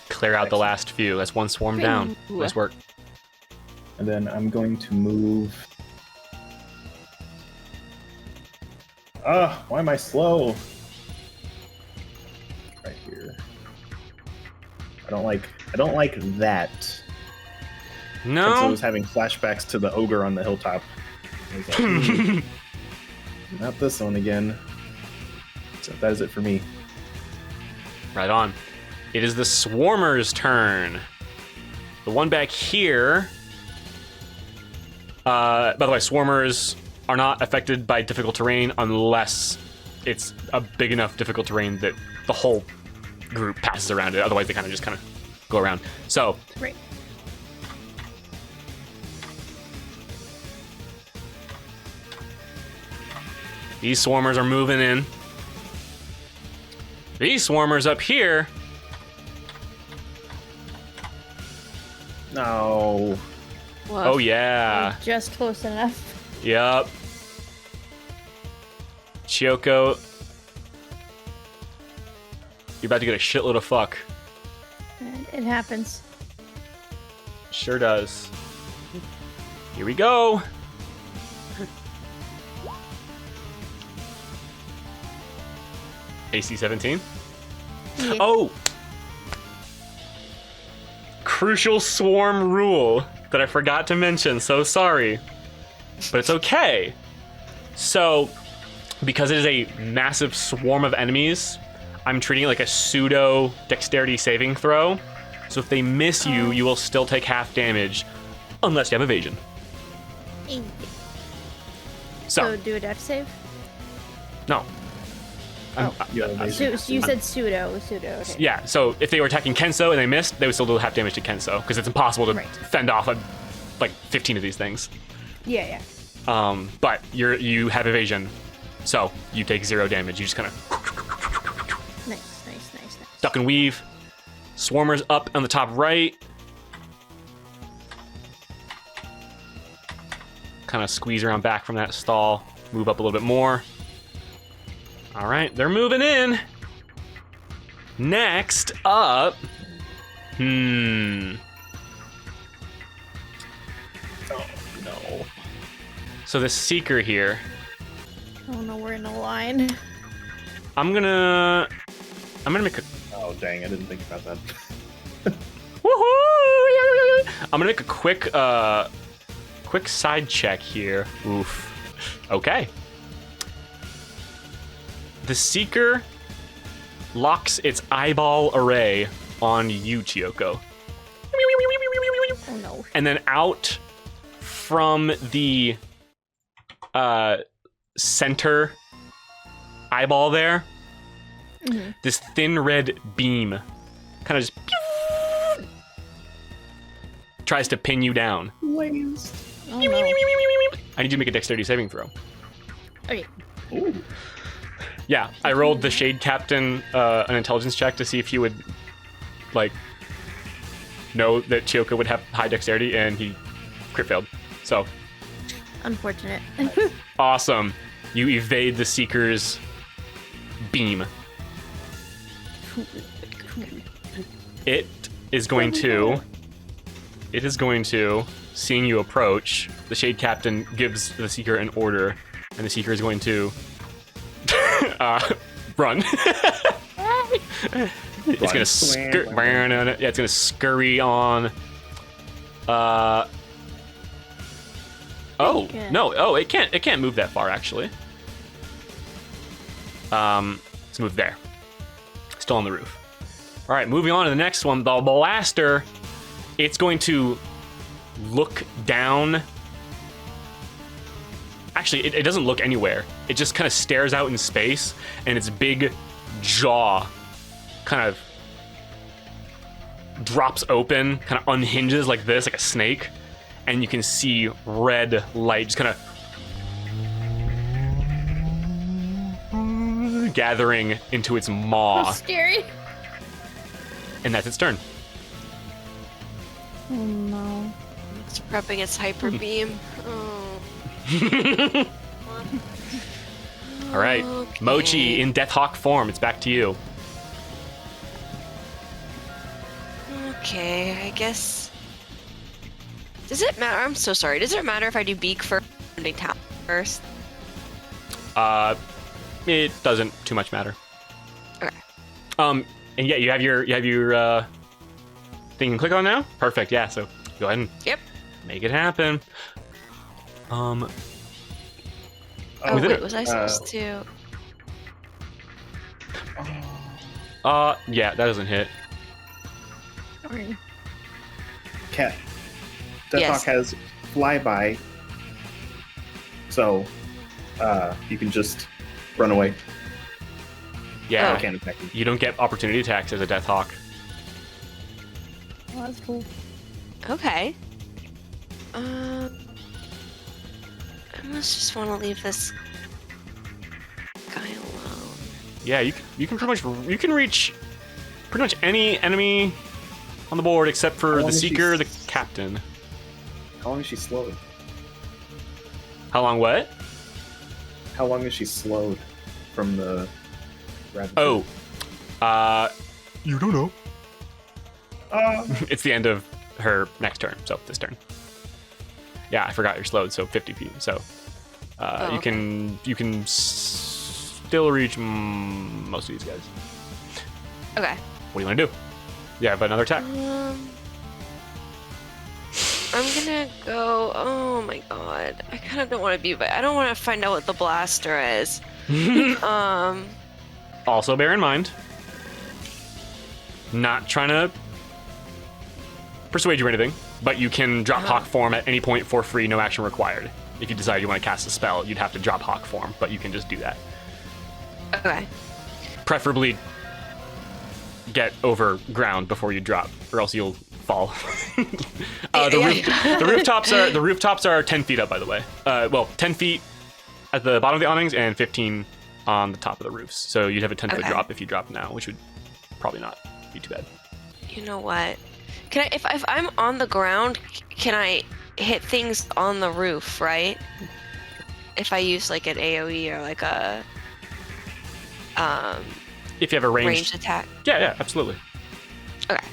Clear out the last few. That's one swarm down. Nice work. And then I'm going to move. Why am I slow? Right here. I don't like that. Since I No. was having flashbacks to the ogre on the hilltop. I was like, not this one again. So that is it for me. Right on. It is the swarmer's turn. The one back here. By the way, swarmers are not affected by difficult terrain unless it's a big enough difficult terrain that the whole group passes around it. Otherwise, they kind of go around. So, Right. These swarmers are moving in. These swarmers up here. No. Woof. Oh, yeah. Just close enough. Yup. 𝐁𝐚𝐭. You're about to get a shitload of fuck. It happens. Sure does. Here we go. AC 17. Yeah. Oh! Crucial swarm rule that I forgot to mention, so sorry. But it's okay. So, because it is a massive swarm of enemies, I'm treating it like a pseudo dexterity saving throw. So if they miss you, you will still take half damage, unless you have evasion. So So, do a dex save? no. Oh. You have evasion. You said pseudo. Okay. Yeah, so if they were attacking 𝐁𝐤𝐢 and they missed, they would still do half damage to 𝐁𝐤𝐢, because it's impossible to Right. fend off like 15 of these things. Yeah. But you have evasion, so you take 0 damage. You just kind of Nice. duck and weave. Swarmers up on the top right. Kind of squeeze around back from that stall. Move up a little bit more. All right, they're moving in. Next up. Oh, no. So the Seeker here. Oh no, we're in a line. I'm gonna make a Oh, dang, I didn't think about that. woohoo! I'm gonna make a quick side check here. Oof. Okay. The Seeker locks its eyeball array on you, 𝐁𝐚𝐭. Oh no. And then out from the center eyeball there, this thin red beam kind of just tries to pin you down. Blazed. Oh no. I need you to make a dexterity saving throw. Okay. Ooh. Yeah, I rolled the Shade Captain an intelligence check to see if he would, like, know that 𝐁𝐚𝐭 would have high dexterity, and he crit failed. So, Unfortunate. awesome. You evade the Seeker's beam. It is going to, seeing you approach, the Shade Captain gives the Seeker an order, and the Seeker is going to run. It's gonna it's gonna scurry on. Oh no! Oh, it can't move that far actually. Let's move there. Still on the roof. All right, moving on to the next one. The blaster. It's going to look down. Actually, it doesn't look anywhere. It just kind of stares out in space, and its big jaw kind of drops open, kind of unhinges like this, like a snake, and you can see red light just kind of gathering into its maw, That's scary. and that's its turn. Oh no. It's prepping its hyper beam. Oh. All right, Okay. Mochi in Death Hawk form. It's back to you. Okay, I guess. Does it matter? I'm so sorry. Does it matter if I do beak first or do talon first? It doesn't too much matter. Okay. And yeah, you have your thing you can click on now. Perfect. Yeah. So go ahead and Yep. make it happen. Oh Was it wait, a- was I supposed to? Yeah, that doesn't hit. Sorry. Cat. Death Yes. Hawk has flyby, so you can just run away. Yeah, I can't attack you. you don't get opportunity attacks as a Death Hawk. Well, that's cool. Okay. I must just want to leave this Yeah, you can reach pretty much any enemy on the board except for the Seeker, the Captain. How long is she slowed? How long what? How long is she slowed from the rabbit? Oh, you don't know. Uh, It's the end of her next turn, so this turn. Yeah, I forgot you're slowed, so 50 feet. So you can still reach most of these guys. Okay. What do you want to do? Yeah, but another attack. I'm gonna go. Oh my god. I kind of don't want to be, but I don't want to find out what the blaster is. Also, bear in mind, not trying to persuade you or anything, but you can drop Hawk form at any point for free, no action required. If you decide you want to cast a spell, you'd have to drop Hawk form, but you can just do that. Okay. Preferably get over ground before you drop, or else you'll fall. The rooftops are 10 feet up, by the way. 10 feet at the bottom of the awnings and 15 on the top of the roofs. So you'd have a 10-foot drop if you drop now, which would probably not be too bad. You know what? Can I, if I'm on the ground, can I hit things on the roof, right? If I use like an AoE or like a If you have a ranged attack. Yeah, absolutely. Okay.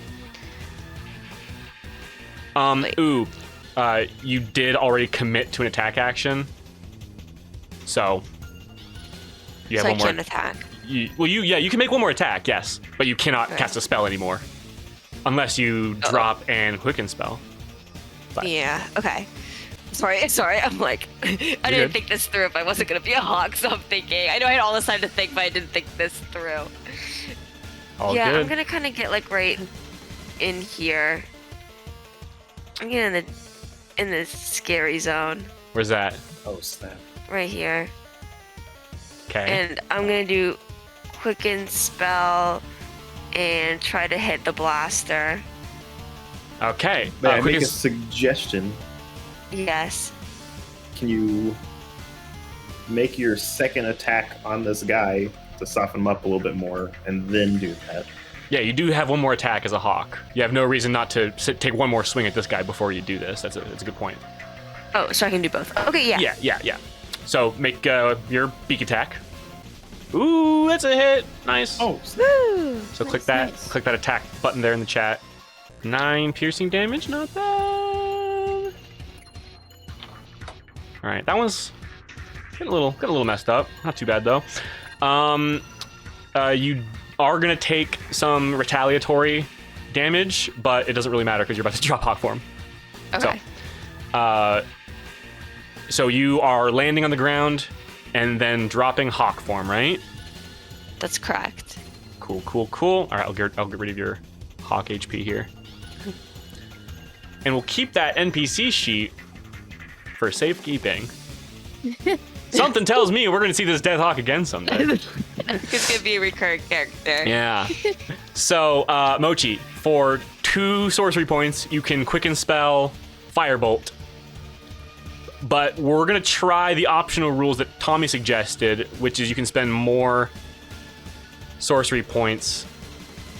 You did already commit to an attack action, so you have So one I more. can attack. You can make one more attack, yes, but you cannot cast a spell anymore, unless you drop and quicken spell. But Yeah. Okay. Sorry. I'm like, I didn't good. think this through. If I wasn't gonna be a hawk, so I'm thinking. I know I had all this time to think, but I didn't think this through. all yeah, good. I'm gonna kind of get like right in here. I'm getting in the scary zone Where's that? oh snap! right here, Okay. and I'm gonna do quicken spell and try to hit the blaster. Okay. May I make quicken a suggestion? Yes. Can you make your second attack on this guy to soften him up a little bit more, and then do that? Yeah, you do have one more attack as a hawk. You have no reason not to take one more swing at this guy before you do this. That's a good point. Oh, so I can do both. Okay, yeah. Yeah. So make your beak attack. Ooh, that's a hit. Nice. Oh, Woo! So click that attack button there in the chat. 9 piercing damage, not bad. All right, that one's getting a little messed up. Not too bad though. You are gonna take some retaliatory damage, but it doesn't really matter because you're about to drop hawk form. Okay. So you are landing on the ground and then dropping hawk form, right? That's correct. Cool. All right, I'll get rid of your hawk HP here, and we'll keep that NPC sheet for safekeeping. Something tells me we're going to see this death hawk again someday. It's gonna be a recurring character. Yeah. So, Mochi, for 2 sorcery points, you can quicken spell Firebolt. But we're going to try the optional rules that Tommy suggested, which is you can spend more sorcery points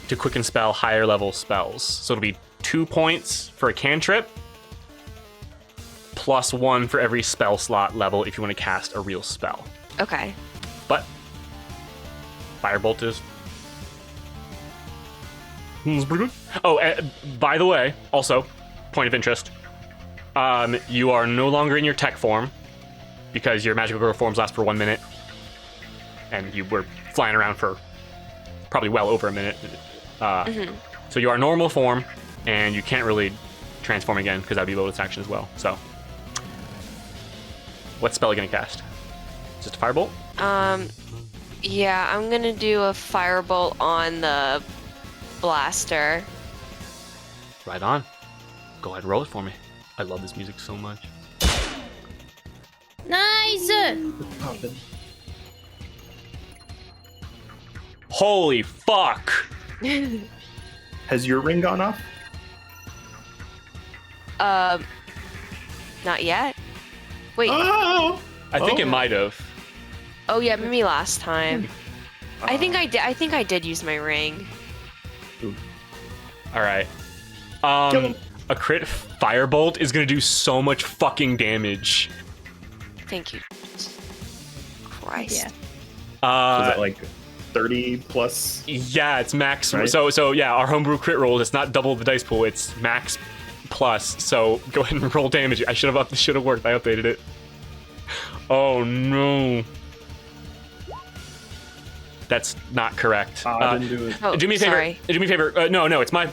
to quicken spell higher level spells. So it'll be 2 points for a cantrip, plus 1 for every spell slot level if you want to cast a real spell. Okay. But Firebolt is it's pretty good. Oh, by the way, also, point of interest. You are no longer in your tech form because your magical girl forms last for 1 minute, and you were flying around for probably well over a minute. So you are normal form, and you can't really transform again because that'd be bonus action as well. So, what spell are you gonna cast? Just a firebolt? Yeah, I'm gonna do a firebolt on the blaster. Right on. Go ahead, roll it for me. I love this music so much. Nice. Holy fuck! Has your ring gone off? Not yet. Wait. Oh! I think it might have. Oh yeah, maybe last time. I think I did use my ring. All right. Kill him. A crit firebolt is gonna do so much fucking damage. Thank you. Christ. Yeah. Is that like 30 plus? Yeah, it's max. Right. So yeah, our homebrew crit roll. It's not double the dice pool. It's max plus. So go ahead and roll damage. I should have worked. I updated it. Oh no. That's not correct. I didn't do it. Oh, do me a favor. sorry. Do me a favor. No, it's my.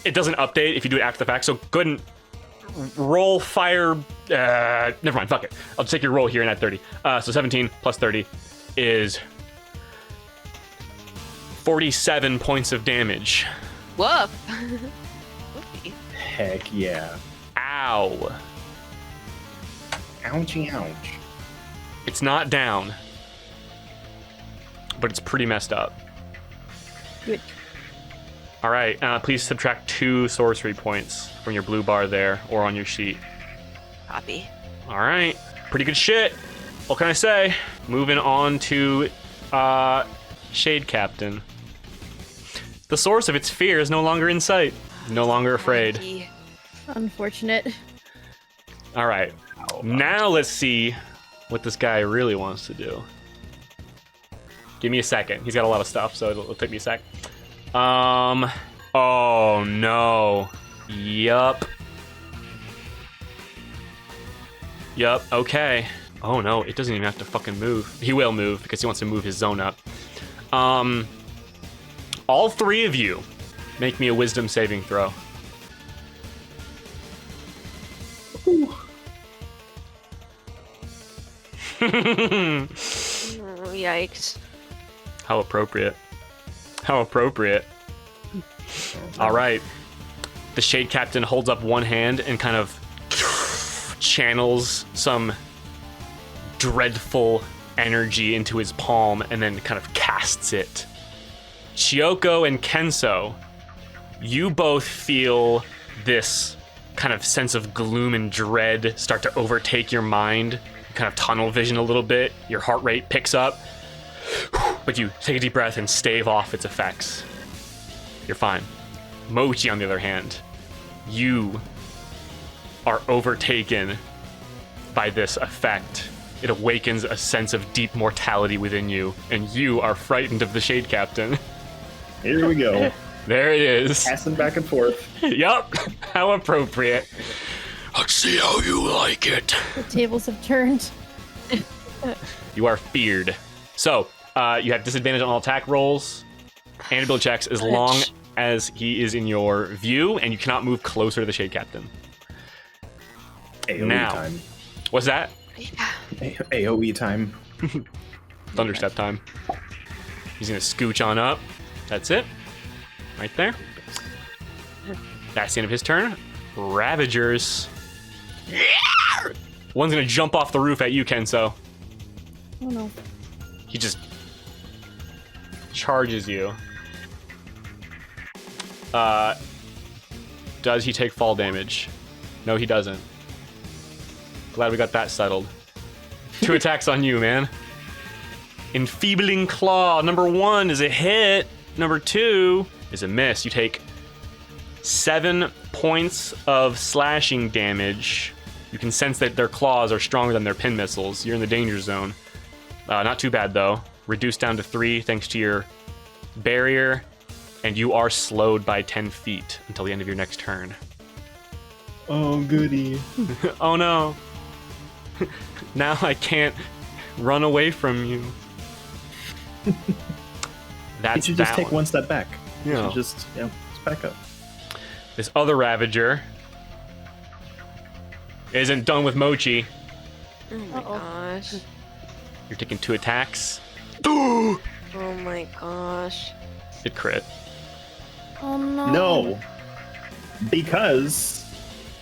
It doesn't update if you do it after the fact. So go ahead and roll fire. Never mind. Fuck it. I'll just take your roll here and add 30. So 17 plus 30 is 47 points of damage. Whoop. Heck yeah. Ow. Ouchie ouch. It's not down, but it's pretty messed up. Good. All right. Please subtract 2 sorcery points from your blue bar there or on your sheet. Copy. All right. Pretty good shit. What can I say? Moving on to Shade Captain. The source of its fear is no longer in sight. No longer afraid. Lucky. Unfortunate. All right. Now let's see what this guy really wants to do. Give me a second. He's got a lot of stuff, so it'll take me a sec. Oh no. Yup. Okay. Oh no, it doesn't even have to fucking move. He will move because he wants to move his zone up. All 3 of you make me a wisdom saving throw. Oh, yikes. How appropriate. How appropriate. All right. The Shade Captain holds up one hand and kind of channels some dreadful energy into his palm and then kind of casts it. 𝐁𝐚𝐭 and Kenso, you both feel this kind of sense of gloom and dread start to overtake your mind. You kind of tunnel vision a little bit. Your heart rate picks up. But you take a deep breath and stave off its effects. You're fine. Mochi, on the other hand, you are overtaken by this effect. It awakens a sense of deep mortality within you, and you are frightened of the Shade Captain. Here we go. There it is. Passing back and forth. Yup. How appropriate. Let's see how you like it. The tables have turned. You are feared. So, you have disadvantage on all attack rolls and ability checks as long as he is in your view, and you cannot move closer to the Shade Captain. AoE Now. time. What's that? AoE time. Thunderstep time. He's gonna scooch on up. That's it. Right there. That's the end of his turn. Ravagers. One's gonna jump off the roof at you, Kenso. Oh no. He just charges you. Does he take fall damage? No, he doesn't. Glad we got that settled. 2 attacks on you, man. Enfeebling Claw. Number 1 is a hit. Number 2 is a miss. You take 7 points of slashing damage. You can sense that their claws are stronger than their pin missiles. You're in the danger zone. Not too bad, though. Reduced down to 3 thanks to your barrier. And you are slowed by 10 feet until the end of your next turn. Oh, goody. Oh, no. Now I can't run away from you. That's You should just that take one. one step back. You Yeah. should just back up. This other Ravager isn't done with Mochi. Oh my Uh-oh. gosh. You're taking 2 attacks. Oh my gosh. It crit. Oh no. No. Because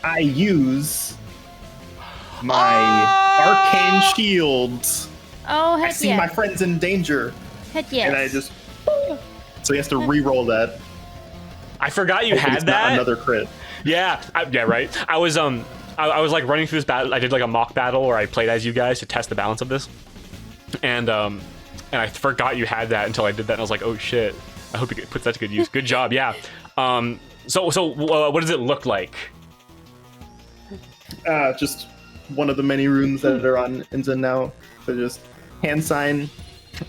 I use my arcane shields. Oh I heck see yeah. my friends in danger. Heck yes. And I just... So he has to re-roll that. I forgot you Hopefully had it's not that. another crit. Yeah, yeah, right. I was I was like running through this battle. I did like a mock battle where I played as you guys to test the balance of this, and And I forgot you had that until I did that, and I was like, oh shit. I hope it puts that to good use. Good job, yeah. So what does it look like? Just one of the many runes that are on Inzen now. So just hand sign,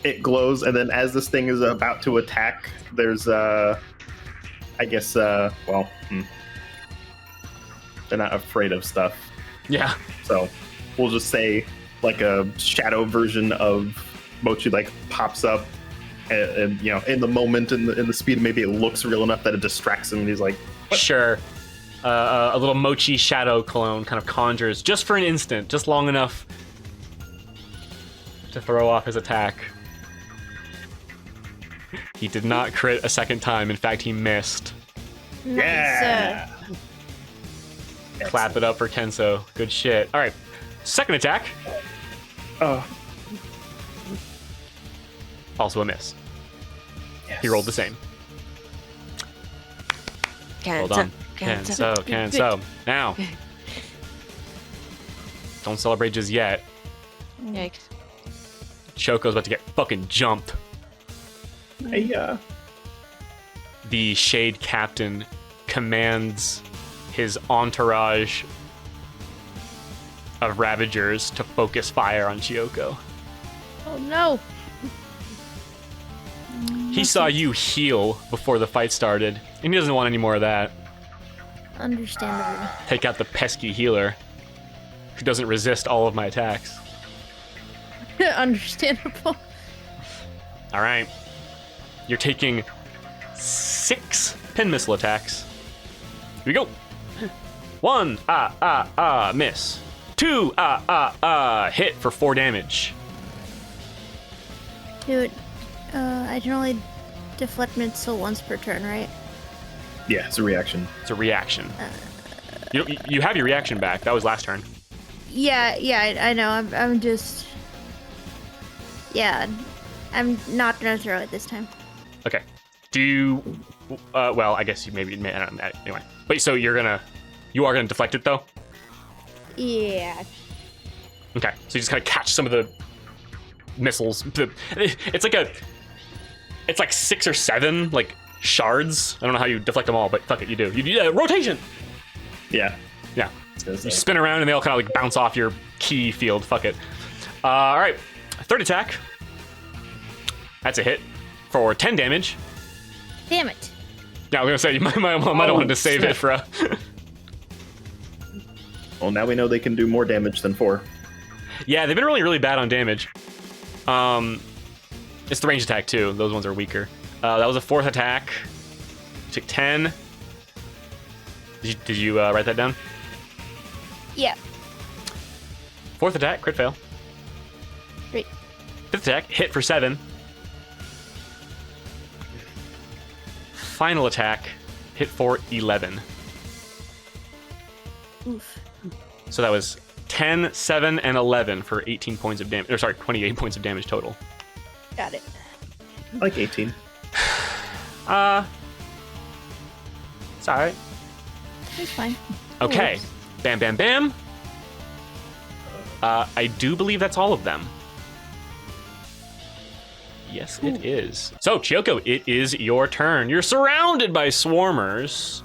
it glows, and then as this thing is about to attack, there's they're not afraid of stuff. Yeah. So we'll just say like a shadow version of Mochi like pops up, and you know, in the moment, in the speed, maybe it looks real enough that it distracts him, and he's like, what? Sure. A little Mochi shadow clone kind of conjures just for an instant, just long enough to throw off his attack. He did not crit a second time. In fact, he missed. Yeah. Clap it up for Kenso. Good shit. All right. Second attack. Oh, Also a miss. yes. He rolled the same. Well done. Kenso. Now. Don't celebrate just yet. Yikes. Choco's about to get fucking jumped. Hey, The Shade Captain commands his entourage of Ravagers to focus fire on Chiyoko. Oh no. He saw you heal before the fight started, and he doesn't want any more of that. Understandable. Take out the pesky healer, who doesn't resist all of my attacks. Understandable. All right. You're taking 6 pin missile attacks. Here we go. 1, miss. 2, hit for 4 damage. Dude, I can only deflect missile once per turn, right? yeah, it's a reaction. It's a reaction. You have your reaction back. That was last turn. Yeah, I know. I'm just. Yeah, I'm not gonna throw it this time. Okay. Do you? Well, I guess you maybe. Anyway, but so you are gonna deflect it though. Yeah. Okay. So you just kind of catch some of the missiles. It's like 6 or 7 like shards. I don't know how you deflect them all, but fuck it, you do. You do rotation. Yeah. Yeah. You spin around and they all kind of like bounce off your key field. Fuck it. All right. Third attack. That's a hit for 10 damage. Damn it. Yeah, I was gonna say you might have wanted to save it for a. Well, now we know they can do more damage than 4. Yeah, they've been really bad on damage. It's the range attack too. Those ones are weaker. That was a 4th attack. You took 10. Did you write that down? Yeah. 4th attack, crit fail. Great. 5th attack, hit for 7. Final attack, hit for 11. Oof. So that was 10, 7, and 11 for 18 points of damage. Or sorry, 28 points of damage total. Got it. Like 18. It's alright. It's fine. Okay. Oops. Bam, bam, bam. I do believe that's all of them. Yes, it is. So, Chiyoko, it is your turn. You're surrounded by swarmers.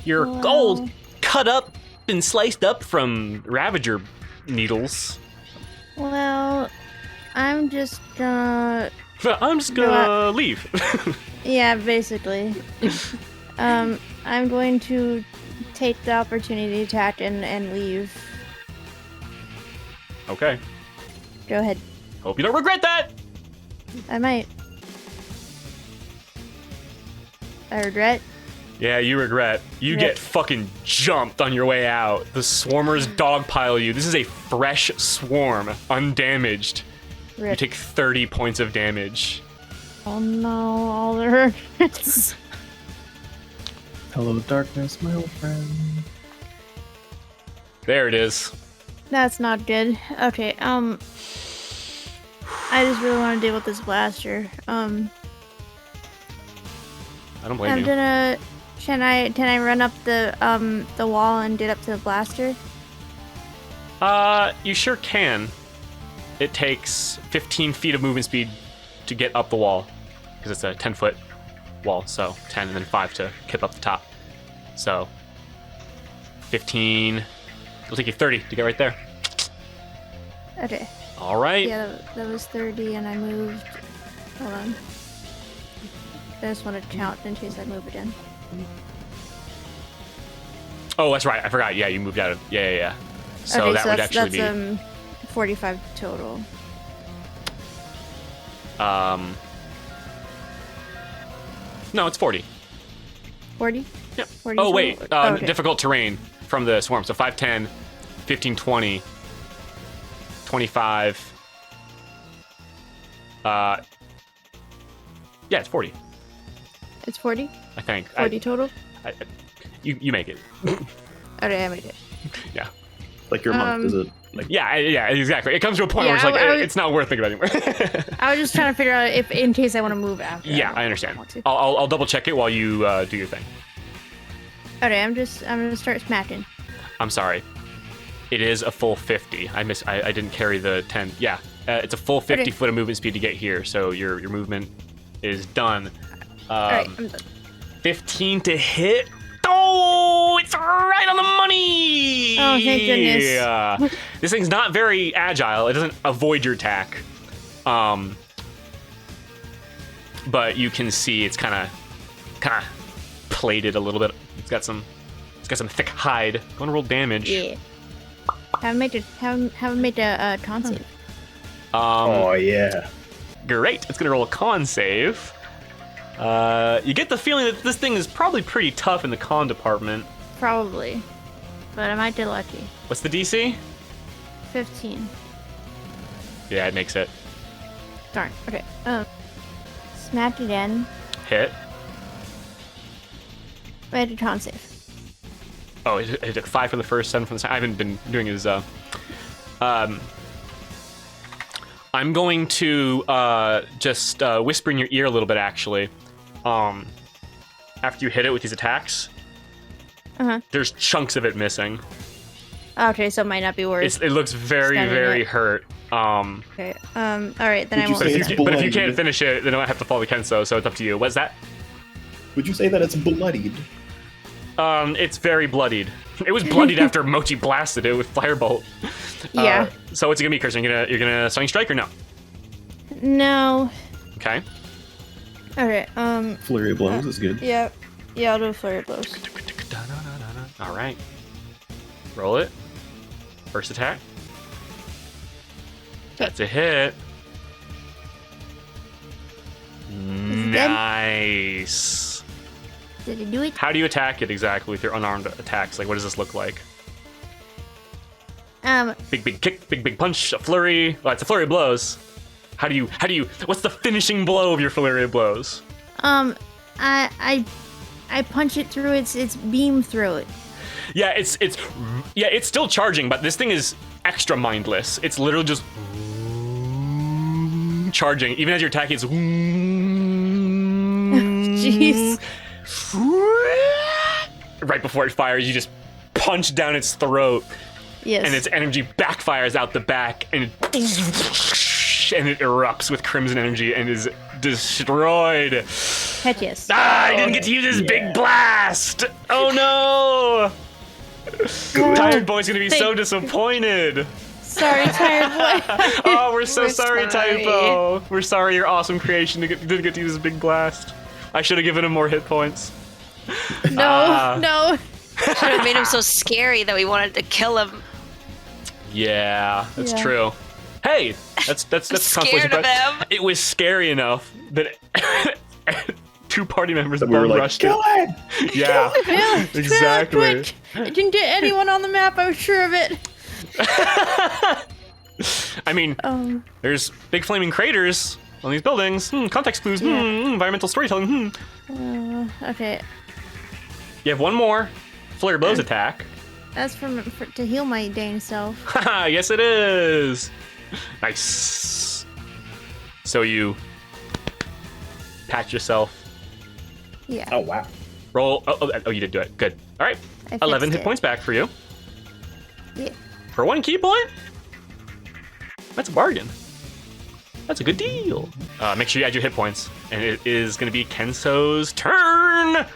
You're all cut up and sliced up from Ravager needles. Well, I'm just gonna. I'm just gonna leave. Yeah, basically. I'm going to take the opportunity to attack and leave. Okay. Go ahead. Hope you don't regret that. I might. I regret. Yeah, you regret. You Rip. get fucking jumped on your way out. The swarmers dogpile you. This is a fresh swarm, undamaged. You Rip. take 30 points of damage. Oh no, all the hurts. Hello, darkness, my old friend. There it is. That's not good. Okay, I just really want to deal with this blaster. I don't blame I'm you. gonna. Can I run up the wall and get up to the blaster? You sure can. It takes 15 feet of movement speed to get up the wall, because it's a 10-foot wall, so 10 and then 5 to get up the top. So 15. It'll take you 30 to get right there. Okay. All right. Yeah, that was 30, and I moved. Hold on. I just want to count in case I move again. Oh, that's right. I forgot. Yeah, you moved out of. Yeah. So okay, that so would that's, actually that's 45 total. No, it's 40. 40? Yep. 40 Oh, wait. total? Oh, okay. Difficult terrain from the swarm. So 5, 10, 15, 20, 25. Yeah, it's 40. It's 40? I think. 40 total? You make it. Okay, I made it. Yeah. Like your month, is it? Like, Yeah, exactly. It comes to a point Yeah, where it's like, I was- it's not worth thinking about anymore. I was just trying to figure out if, in case I want to move after. Yeah, I understand. I'll double check it while you do your thing. Okay, I'm gonna start smacking. I'm sorry. It is a full 50. I didn't carry the 10. Yeah, it's a full 50 Okay. foot of movement speed to get here, so your movement is done. Alright, I'm done. 15 to hit. Oh, it's right on the money. Oh, thank goodness. Yeah. This thing's not very agile. It doesn't avoid your attack. But you can see it's kind of plated a little bit. It's got some thick hide. Go and roll damage. Yeah. Haven't made a con save. oh yeah. Great. It's gonna roll a con save. You get the feeling that this thing is probably pretty tough in the con department. Probably. But I might get lucky. What's the DC? 15. Yeah, it makes it. Darn. Okay. Smack again. Hit. Made a con save. Oh, it took 5 from the first, 7 from the second. I haven't been doing his. I'm going to just whisper in your ear a little bit, actually. After you hit it with these attacks, there's chunks of it missing. Okay, so it might not be worth. It looks very, Stunning very it. hurt. Okay. All right, then I Would you won't. say do it's that. But if you bloodied? can't finish it, then I have to follow the Kenso, so it's up to you. What's that? Would you say that it's bloodied? It's very bloodied. It was bloodied after Mochi blasted it with Firebolt. Yeah. So what's it gonna be, Kirsten? You're gonna Stunning Strike or no? No. Okay. Okay. Flurry of blows is good. Yeah. Yeah, I'll do flurry of blows. All right. Roll it. First attack. That's a hit. it dead? Nice. Did it do it? How do you attack it exactly with your unarmed attacks? Like, what does this look like? Big kick, big punch, a flurry. Oh, it's a flurry of blows. How do you? What's the finishing blow of your flurry of blows? I punch it through its beam through it. Yeah, it's still charging, but this thing is extra mindless. It's literally just charging. Even as you're attacking, it's Jeez. right before it fires, you just punch down its throat, Yes. and its energy backfires out the back, and it erupts with crimson energy and is destroyed. Heck yes. I didn't get to use his big blast. Oh no! Tired Boy's gonna be so disappointed. Sorry, tired boy. Oh, we're so We're sorry, sorry. Typo. We're sorry your awesome creation didn't get to use his big blast. I should have given him more hit points. No. Should have made him so scary that we wanted to kill him. Yeah, that's Yeah. true. Hey, that's Scared of him. It was scary enough that 2 party members That we were bum like, rushed kill it. it! Yeah, Yeah, exactly. quick. It didn't get anyone on the map. I was sure of it. I mean, there's big flaming craters on these buildings. Context clues. Yeah. Environmental storytelling. Okay. You have one more flurry of blows attack. That's to heal my dang self. Haha, yes it is. Nice. So you patch yourself. Yeah. Oh wow. Roll. Oh, you did do it. Good. All right. I 11 fixed hit it. points back for you. Yeah. For 1 key point? That's a bargain. That's a good deal. Make sure you add your hit points. And it is going to be Kenso's turn.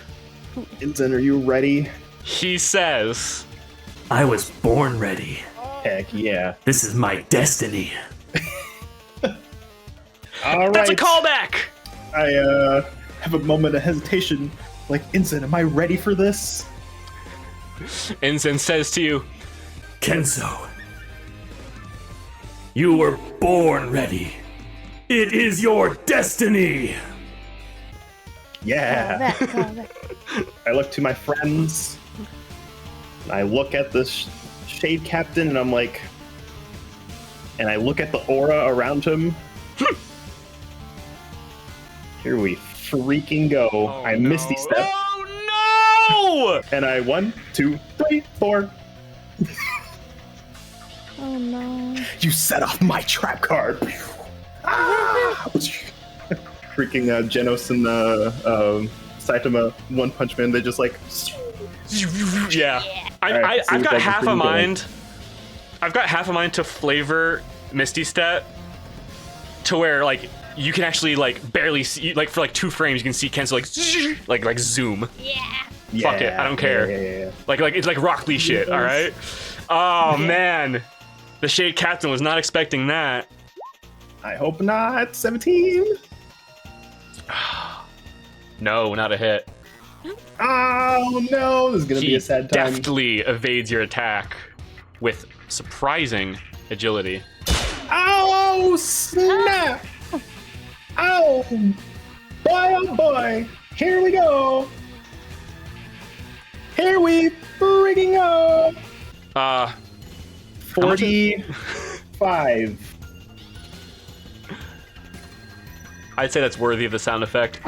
Inzen, are you ready? He says, I was born ready. Heck yeah. This is my destiny. All right. that's a callback. I have a moment of hesitation. Like, Inzen, am I ready for this? Ensign says to you, Kenzo, you were born ready. It is your destiny. Yeah. Call that. I look to my friends. And I look at this Shade Captain, and I'm like, and I look at the aura around him. Here we freaking go. I Misty Step, Oh no! and I 1, 2, 3, 4. Oh no. You set off my trap card. Ah! Freaking Genos and Saitama One Punch Man. They just like. Yeah. Alright, I've seems got like half it's a pretty good. mind. I've got half a mind to flavor Misty Step to where like you can actually like barely see, like for like 2 frames you can see Kenzo like zoom. Yeah. Fuck it, I don't care. Yeah. Like it's like Rock Lee shit. All right. Oh man, the Shade Captain was not expecting that. I hope not. 17. No, not a hit. Oh no, this is gonna be He a sad time. deftly evades your attack with surprising agility. Oh snap! Oh boy, oh boy! Here we go! Here we freaking go! How much is- 45. I'd say that's worthy of the sound effect.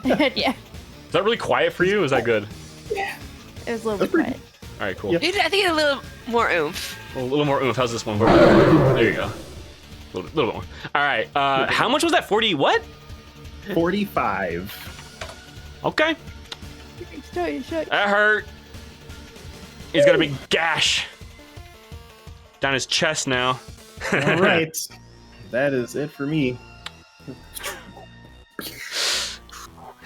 Yeah. Is that really quiet for you? Or is that good? It was a little bit quiet. All right, cool. Yep. I think a little more oomph. A little more oomph. How's this one? There you go. A little bit more. All right. How much was that? 40 what? 45. Okay. Show. That hurt. He's got a big gash down his chest now. All right. That is it for me.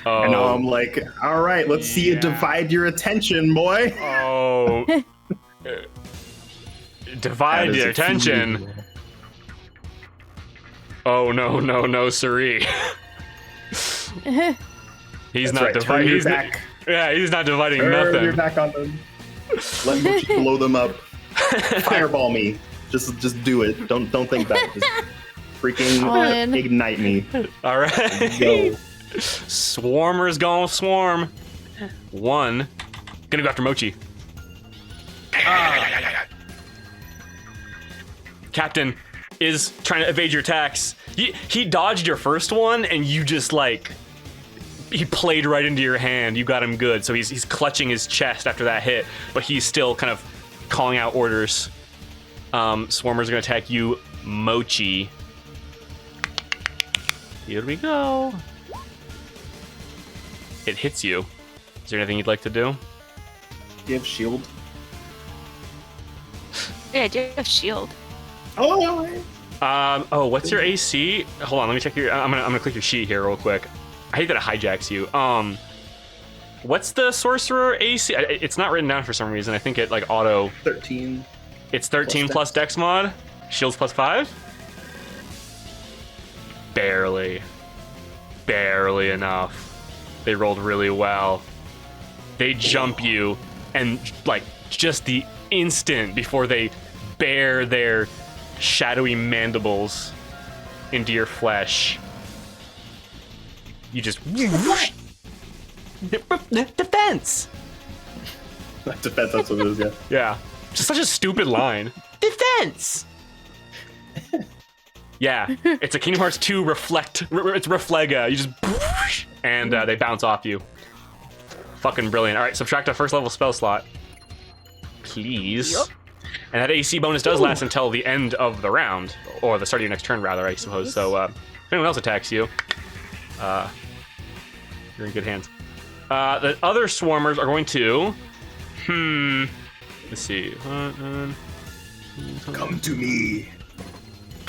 Oh. And now I'm like, all right, let's see you Yeah. divide your attention, boy. Oh. Divide That is your a attention. few. Oh no, siree. He's That's not right, turn dividing. your back. Yeah, he's not dividing Turn nothing. your back on them. Let me blow them up. Fireball me. Just do it. Don't think about it. Just freaking All in. ignite me. All right. Go. Swarmer's gonna swarm. 1. Gonna go after Mochi. Captain is trying to evade your attacks. He dodged your first one, and you just like he played right into your hand. You got him good, so he's clutching his chest after that hit, but he's still kind of calling out orders. Swarmers are gonna attack you, Mochi. Here we go. It hits you. Is there anything you'd like to do? Do you have shield? Yeah, I do have shield. Oh, Oh, what's your AC? Hold on, let me check your. I'm gonna click your sheet here real quick. I hate that it hijacks you. What's the sorcerer AC? It's not written down for some reason. I think it like auto. 13. It's 13 Plus plus Dex mod. Shields plus 5. Barely enough. They rolled really well. They jump you, and like just the instant before they bare their shadowy mandibles into your flesh, you just defense. Defense, that's what it is, yeah. Yeah, just such a stupid line. Defense. Yeah, it's a Kingdom Hearts 2 reflect. It's Reflega. You just and they bounce off you. Fucking brilliant. All right, subtract a first level spell slot, please. Yup. And that AC bonus does last until the end of the round, or the start of your next turn, rather, I suppose. So if anyone else attacks you, you're in good hands. The other swarmers are going to. Let's see. Come to me.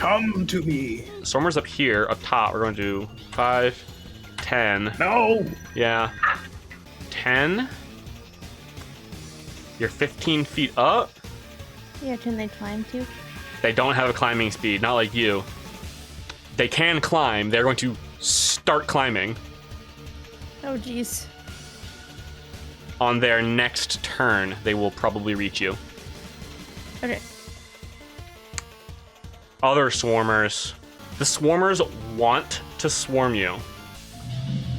Come to me. Swarmer's up here, up top. We're going to do 5, 10. No. Yeah. 10. You're 15 feet up. Yeah, can they climb too? They don't have a climbing speed, not like you. They can climb. They're going to start climbing Oh, jeez. on their next turn. They will probably reach you. Okay. Other swarmers. The swarmers want to swarm you,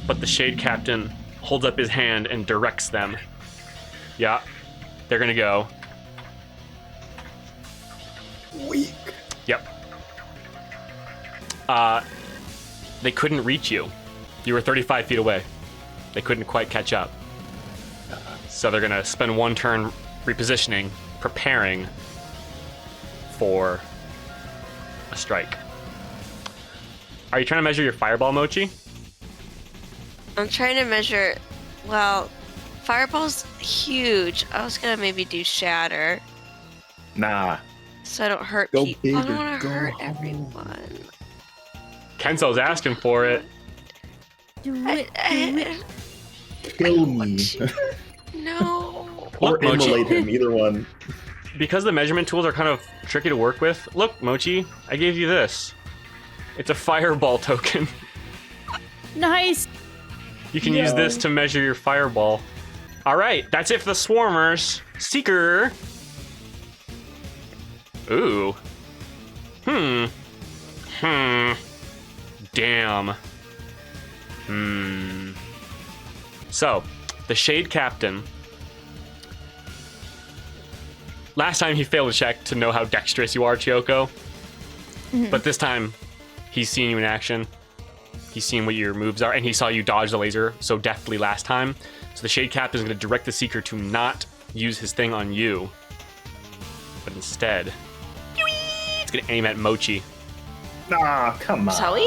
but the Shade Captain holds up his hand and directs them. Yeah, they're gonna go. Weak. Yep. They couldn't reach you. You were 35 feet away. They couldn't quite catch up. So they're gonna spend one turn repositioning, preparing for a strike. Are you trying to measure your fireball, Mochi? I'm trying to measure. Well, fireball's huge. I was gonna maybe do shatter, Nah. so I don't hurt Go people. big I don't or want to go hurt home. everyone. Kenzo's asking for it. Do it. Do it. Kill me. No. Or Look, Mochi. immolate him. Either one. Because the measurement tools are kind of tricky to work with. Look, Mochi, I gave you this. It's a fireball token. Nice. You can use this to measure your fireball. All right, that's it for the swarmers. Seeker. Ooh. Damn. So, the Shade Captain. Last time he failed a check to know how dexterous you are, Chiyoko. But this time, he's seen you in action. He's seen what your moves are, and he saw you dodge the laser so deftly last time. So the Shade Captain is going to direct the Seeker to not use his thing on you, but instead, it's going to aim at Mochi. Nah, come on. Zoe?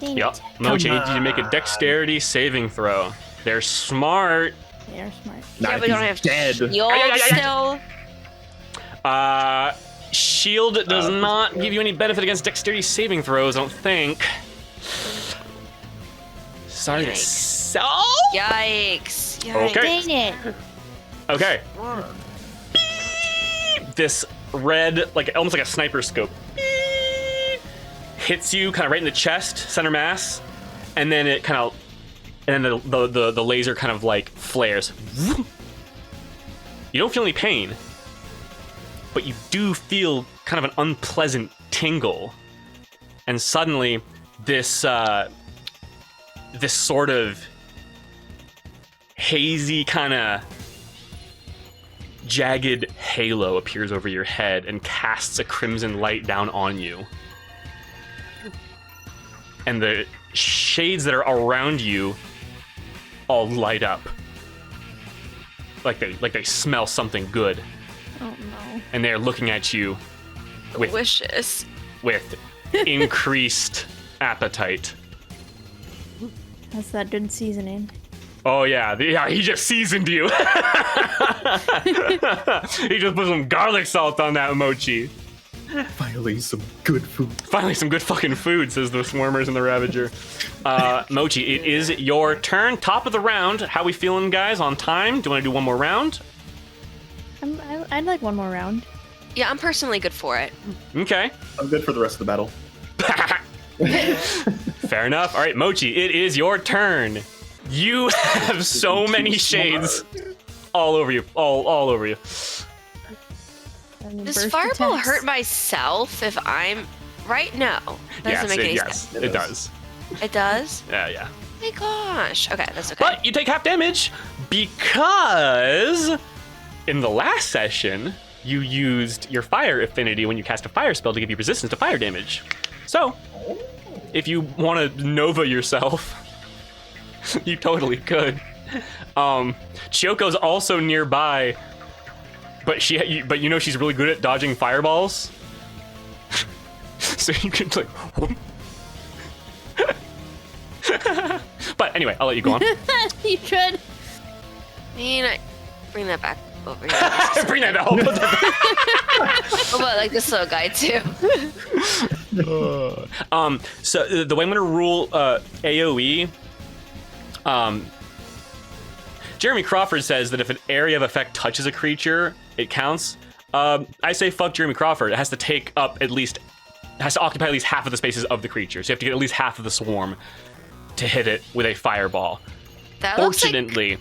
Dang Yup. it. Mochi, I need you to make a dexterity saving throw. They're smart. They're smart. Nah, Yeah, but don't he's have dead. shield still. Shield does not give you any benefit against dexterity saving throws, I don't think. Sorry to Yikes. say. Yikes. Yikes. Okay. Dang it. Okay. This red, like almost like a sniper scope, hits you kind of right in the chest, center mass, and then it kind of, and then the laser kind of like flares. You don't feel any pain, but you do feel kind of an unpleasant tingle, and suddenly this this sort of hazy kind of jagged halo appears over your head and casts a crimson light down on you. And the shades that are around you all light up. Like they smell something good. Oh no. And they're looking at you with Delicious. increased appetite. That's that good seasoning. Oh yeah, he just seasoned you. He just put some garlic salt on that mochi. Finally, some good food. Finally, some good fucking food, says the Swarmers and the Ravager. Mochi, it is your turn. Top of the round. How we feeling, guys, on time? Do you want to do one more round? I'd like one more round. Yeah, I'm personally good for it. Okay. I'm good for the rest of the battle. Fair enough. All right, Mochi, it is your turn. You have so many shades all over you. All over you. Does Fireball hurt myself if I'm... Right now. Doesn't make any sense. It does. It does? Yeah. Oh my gosh. Okay, that's okay. But you take half damage because in the last session, you used your fire affinity when you cast a fire spell to give you resistance to fire damage. So, if you want to Nova yourself, you totally could. Chiyoko's also nearby, but you know she's really good at dodging fireballs. So you can like. But anyway, I'll let you go on. You should. I mean, I bring that back. over here. Bring that home. What about like this little guy too? So the way I'm gonna rule AOE, Jeremy Crawford says that if an area of effect touches a creature, it counts. I say fuck Jeremy Crawford. It has to take up has to occupy at least half of the spaces of the creature. So you have to get at least half of the swarm to hit it with a fireball. That Fortunately,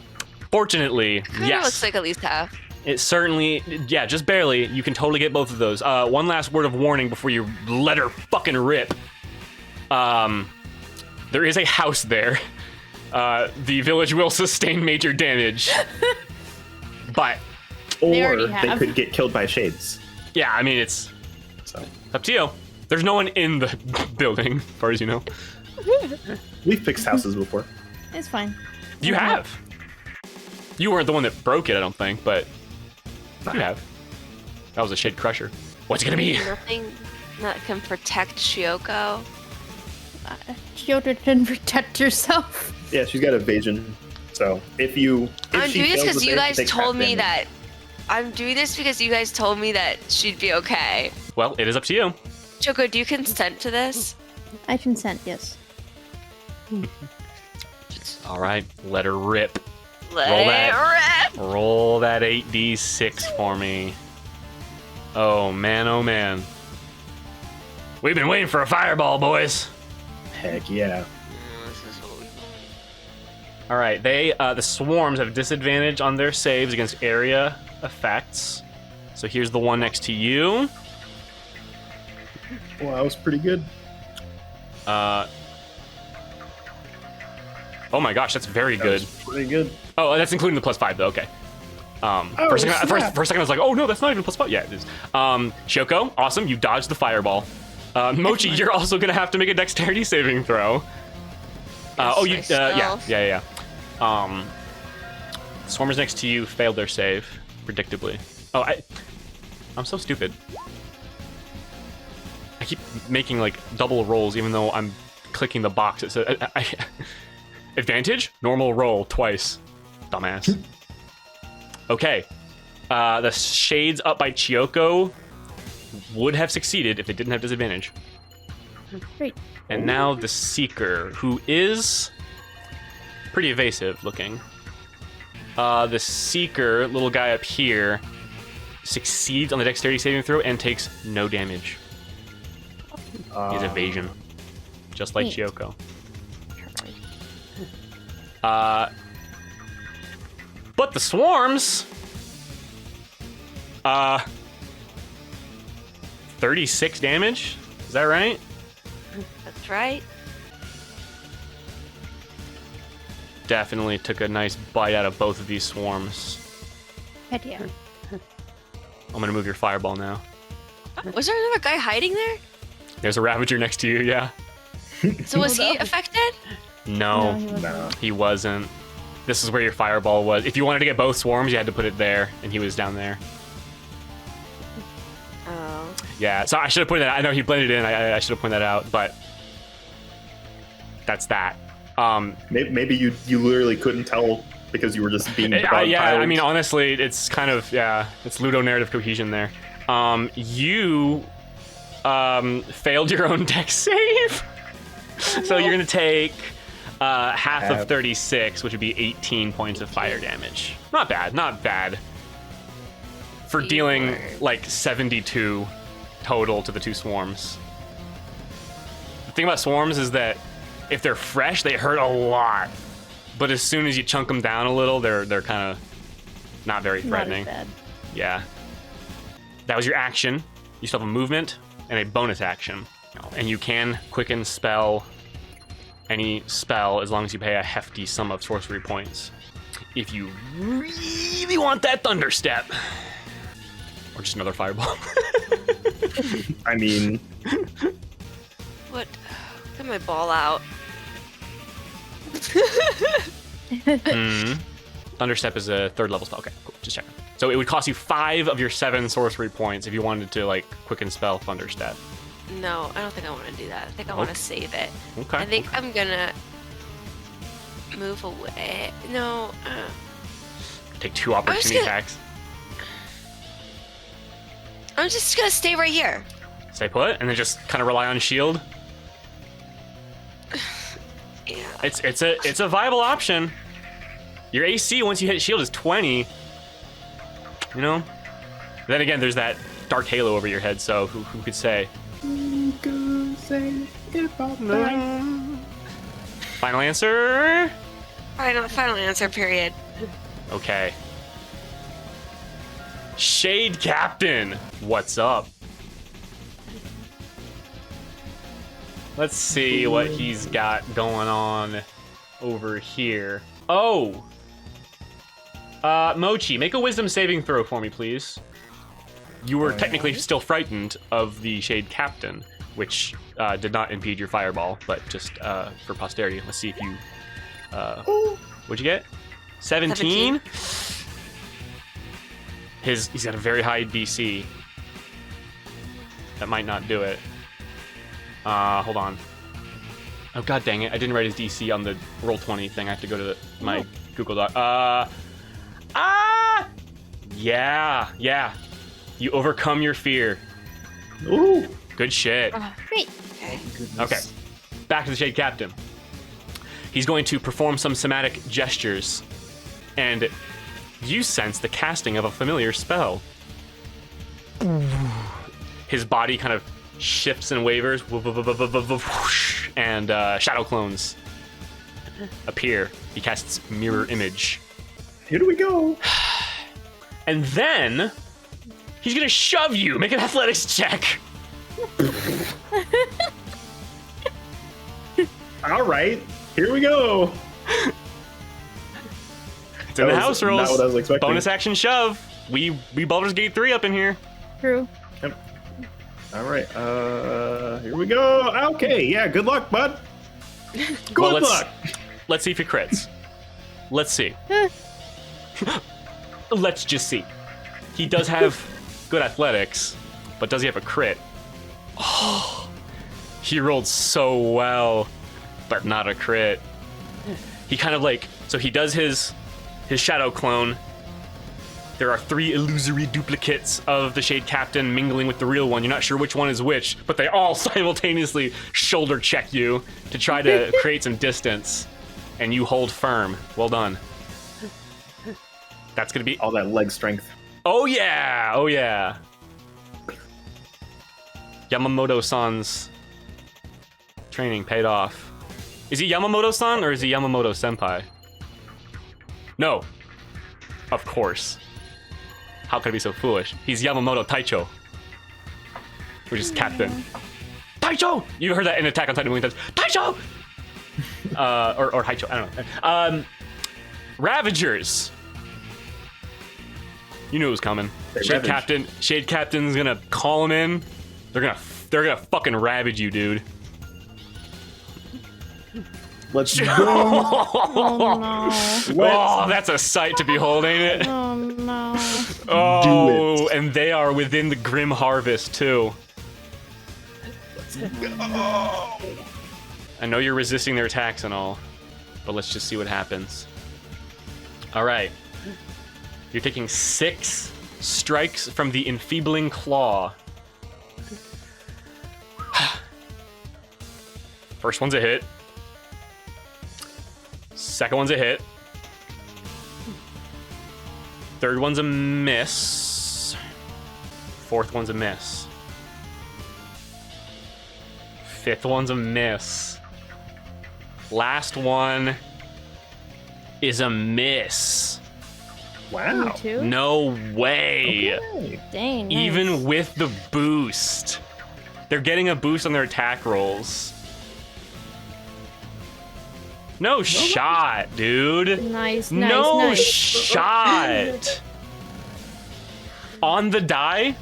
yes. looks like at least half. It certainly, yeah, just barely. You can totally get both of those. One last word of warning before you let her fucking rip. There is a house there. The village will sustain major damage. But, They Or already they have. could get killed by shades. yeah, I mean, it's So up to you. There's no one in the building, as far as you know. we've fixed houses before. It's fine. You have. You weren't the one that broke it, I don't think, but you have. That was a shade crusher. What's it gonna be? Nothing that can protect Shioko. Shiota can protect herself. Yeah, she's got evasion. So if I'm she doing this fails because the you save, guys she takes told half me damage. that. I'm doing this because you guys told me that she'd be okay. Well, it is up to you. Choco, do you consent to this? I consent, yes. All right, let her rip. Let Roll it that. rip. Roll that 8d6 for me. Oh man. We've been waiting for a fireball, boys. Heck yeah. All right, the swarms have disadvantage on their saves against area effects. So here's the one next to you. Well, that was pretty good. Oh my gosh, that's very That good. was pretty good. Oh, that's including the +5 though. Okay. For a second, snap. for a second, I was like, oh no, that's not even +5. Yeah, it is. Shoko, awesome, you dodged the fireball. Mochi, you're also gonna have to make a dexterity saving throw. Yes, Yeah. myself. Swarmers next to you failed their save, predictably. Oh, I'm so stupid. I keep making like double rolls even though I'm clicking the box. It says advantage, normal roll twice. Dumbass. Okay. The shades up by Chiyoko would have succeeded if they didn't have disadvantage. Great. And now the Seeker, who is pretty evasive looking. The Seeker, little guy up here, succeeds on the dexterity saving throw and takes no damage. He's evasion, just like Neat. Chiyoko. But the swarms, 36 damage. Is that right? That's right. Definitely took a nice bite out of both of these swarms. Heck yeah. I'm gonna move your fireball now. Was there another guy hiding there? There's a Ravager next to you, yeah. So was he affected? No, he wasn't. No. he wasn't. This is where your fireball was. If you wanted to get both swarms, you had to put it there, and he was down there. Oh. Yeah, so I should have pointed that out. I know he blended in. I should have pointed that out, but that's that. Maybe you literally couldn't tell because you were just being Yeah, dogpiled. I mean, honestly, it's kind of, it's ludonarrative cohesion there. You failed your own dex save. So you're going to take half of 36, which would be 18 points of fire damage. Not bad. For dealing like 72 total to the two swarms. The thing about swarms is that if they're fresh, they hurt a lot. But as soon as you chunk them down a little, they're kind of not very threatening. Not as bad. Yeah. That was your action. You still have a movement and a bonus action. And you can quicken spell any spell as long as you pay a hefty sum of sorcery points. If you really want that thunder step. Or just another fireball. I mean, What? Get my ball out. Thunderstep is a 3rd level spell. Okay, cool. Just checking. So it would cost you 5 of your 7 sorcery points if you wanted to like quicken spell Thunderstep. No, I don't think I want to do that. I think I want to save it. Okay. I think I'm gonna move away. No. Take 2 opportunity gonna- attacks. I'm just gonna stay right here. Stay put, and then just kind of rely on shield. Yeah. It's a viable option. Your AC once you hit shield is 20. You know. Then again, there's that dark halo over your head, so who could say? Final answer. Final answer. Period. Okay. Shade Captain, what's up? Let's see what he's got going on over here. Oh! Mochi, make a wisdom saving throw for me, please. You were technically still frightened of the Shade Captain, which did not impede your fireball, but just for posterity. Let's see if you... what'd you get? 17? He's got a very high DC. That might not do it. Hold on. Oh, god dang it. I didn't write his DC on the Roll20 thing. I have to go to my Google Doc. Yeah. You overcome your fear. Ooh. Good shit. Great. Okay. Back to the Shade Captain. He's going to perform some somatic gestures, and you sense the casting of a familiar spell. His body kind of shifts and wavers, and shadow clones appear. He casts mirror image. Here we go. And then he's gonna shove you. Make an athletics check. All right, here we go. It's in the house rules. Not what I was expecting. Bonus action shove. We Baldur's Gate 3 up in here. True. Yep. All right, here we go. Okay, yeah, good luck, bud. Good luck. Let's see if he crits. Let's see. Let's just see. He does have good athletics, but does he have a crit? Oh, he rolled so well, but not a crit. He kind of like, so he does his shadow clone. There are 3 illusory duplicates of the Shade Captain mingling with the real one. You're not sure which one is which, but they all simultaneously shoulder check you to try to create some distance, and you hold firm. Well done. That's gonna be All that leg strength. Oh yeah. Yamamoto-san's training paid off. Is he Yamamoto-san or is he Yamamoto-senpai? No. Of course. How could I be so foolish? He's Yamamoto Taicho, which is captain. Taicho! You've heard that in Attack on Titan a million times. Taicho! or Haicho, I don't know. Ravagers. You knew it was coming. Shade Captain's gonna call him in. They're gonna fucking ravage you, dude. Let's go. Oh no. Oh, that's a sight to behold, ain't it? Oh no. Oh, Do it. and they are within the Grim Harvest too. I know you're resisting their attacks and all, but let's just see what happens. All right. You're taking 6 strikes from the enfeebling claw. First one's a hit. Second one's a hit. Third one's a miss. Fourth one's a miss. Fifth one's a miss. Last one is a miss. Wow. Two? No way. Okay. Dang. Nice. Even with the boost. They're getting a boost on their attack rolls. No shot, dude. Nice. No shot. On the die,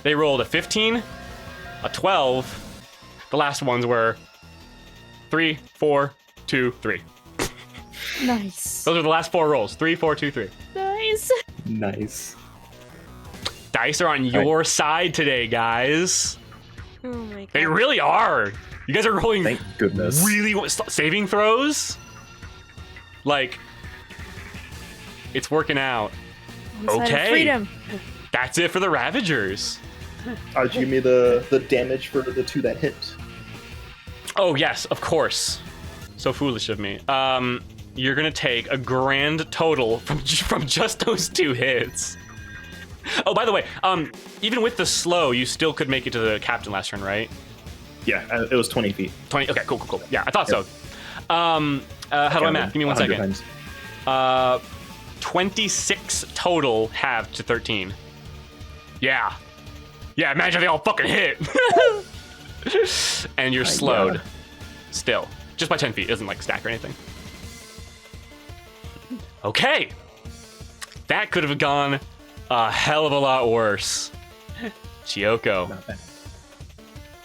they rolled a 15, a 12. The last ones were 3, 4, 2, 3. Nice. Those are the last 4 rolls. 3, 4, 2, 3. Nice. Nice. Dice are on your side today, guys. Oh my god. They really are. You guys are rolling Thank goodness. really saving throws. Like, it's working out. Sign of Okay. freedom. That's it for the Ravagers. Give me the damage for the 2 that hit. Oh, yes, of course. So foolish of me. You're gonna take a grand total from just those 2 hits. Oh, by the way, even with the slow, you still could make it to the captain last turn, right? Yeah, it was 20 feet. 20. Okay, cool. Yeah, I thought so. How do I math? Give me 1 second. Times. 26 total halved to 13. Yeah. Yeah, imagine they all fucking hit. And you're slowed. God. Still. Just by 10 feet. It doesn't like stack or anything. Okay. That could have gone a hell of a lot worse. Chiyoko, Not bad.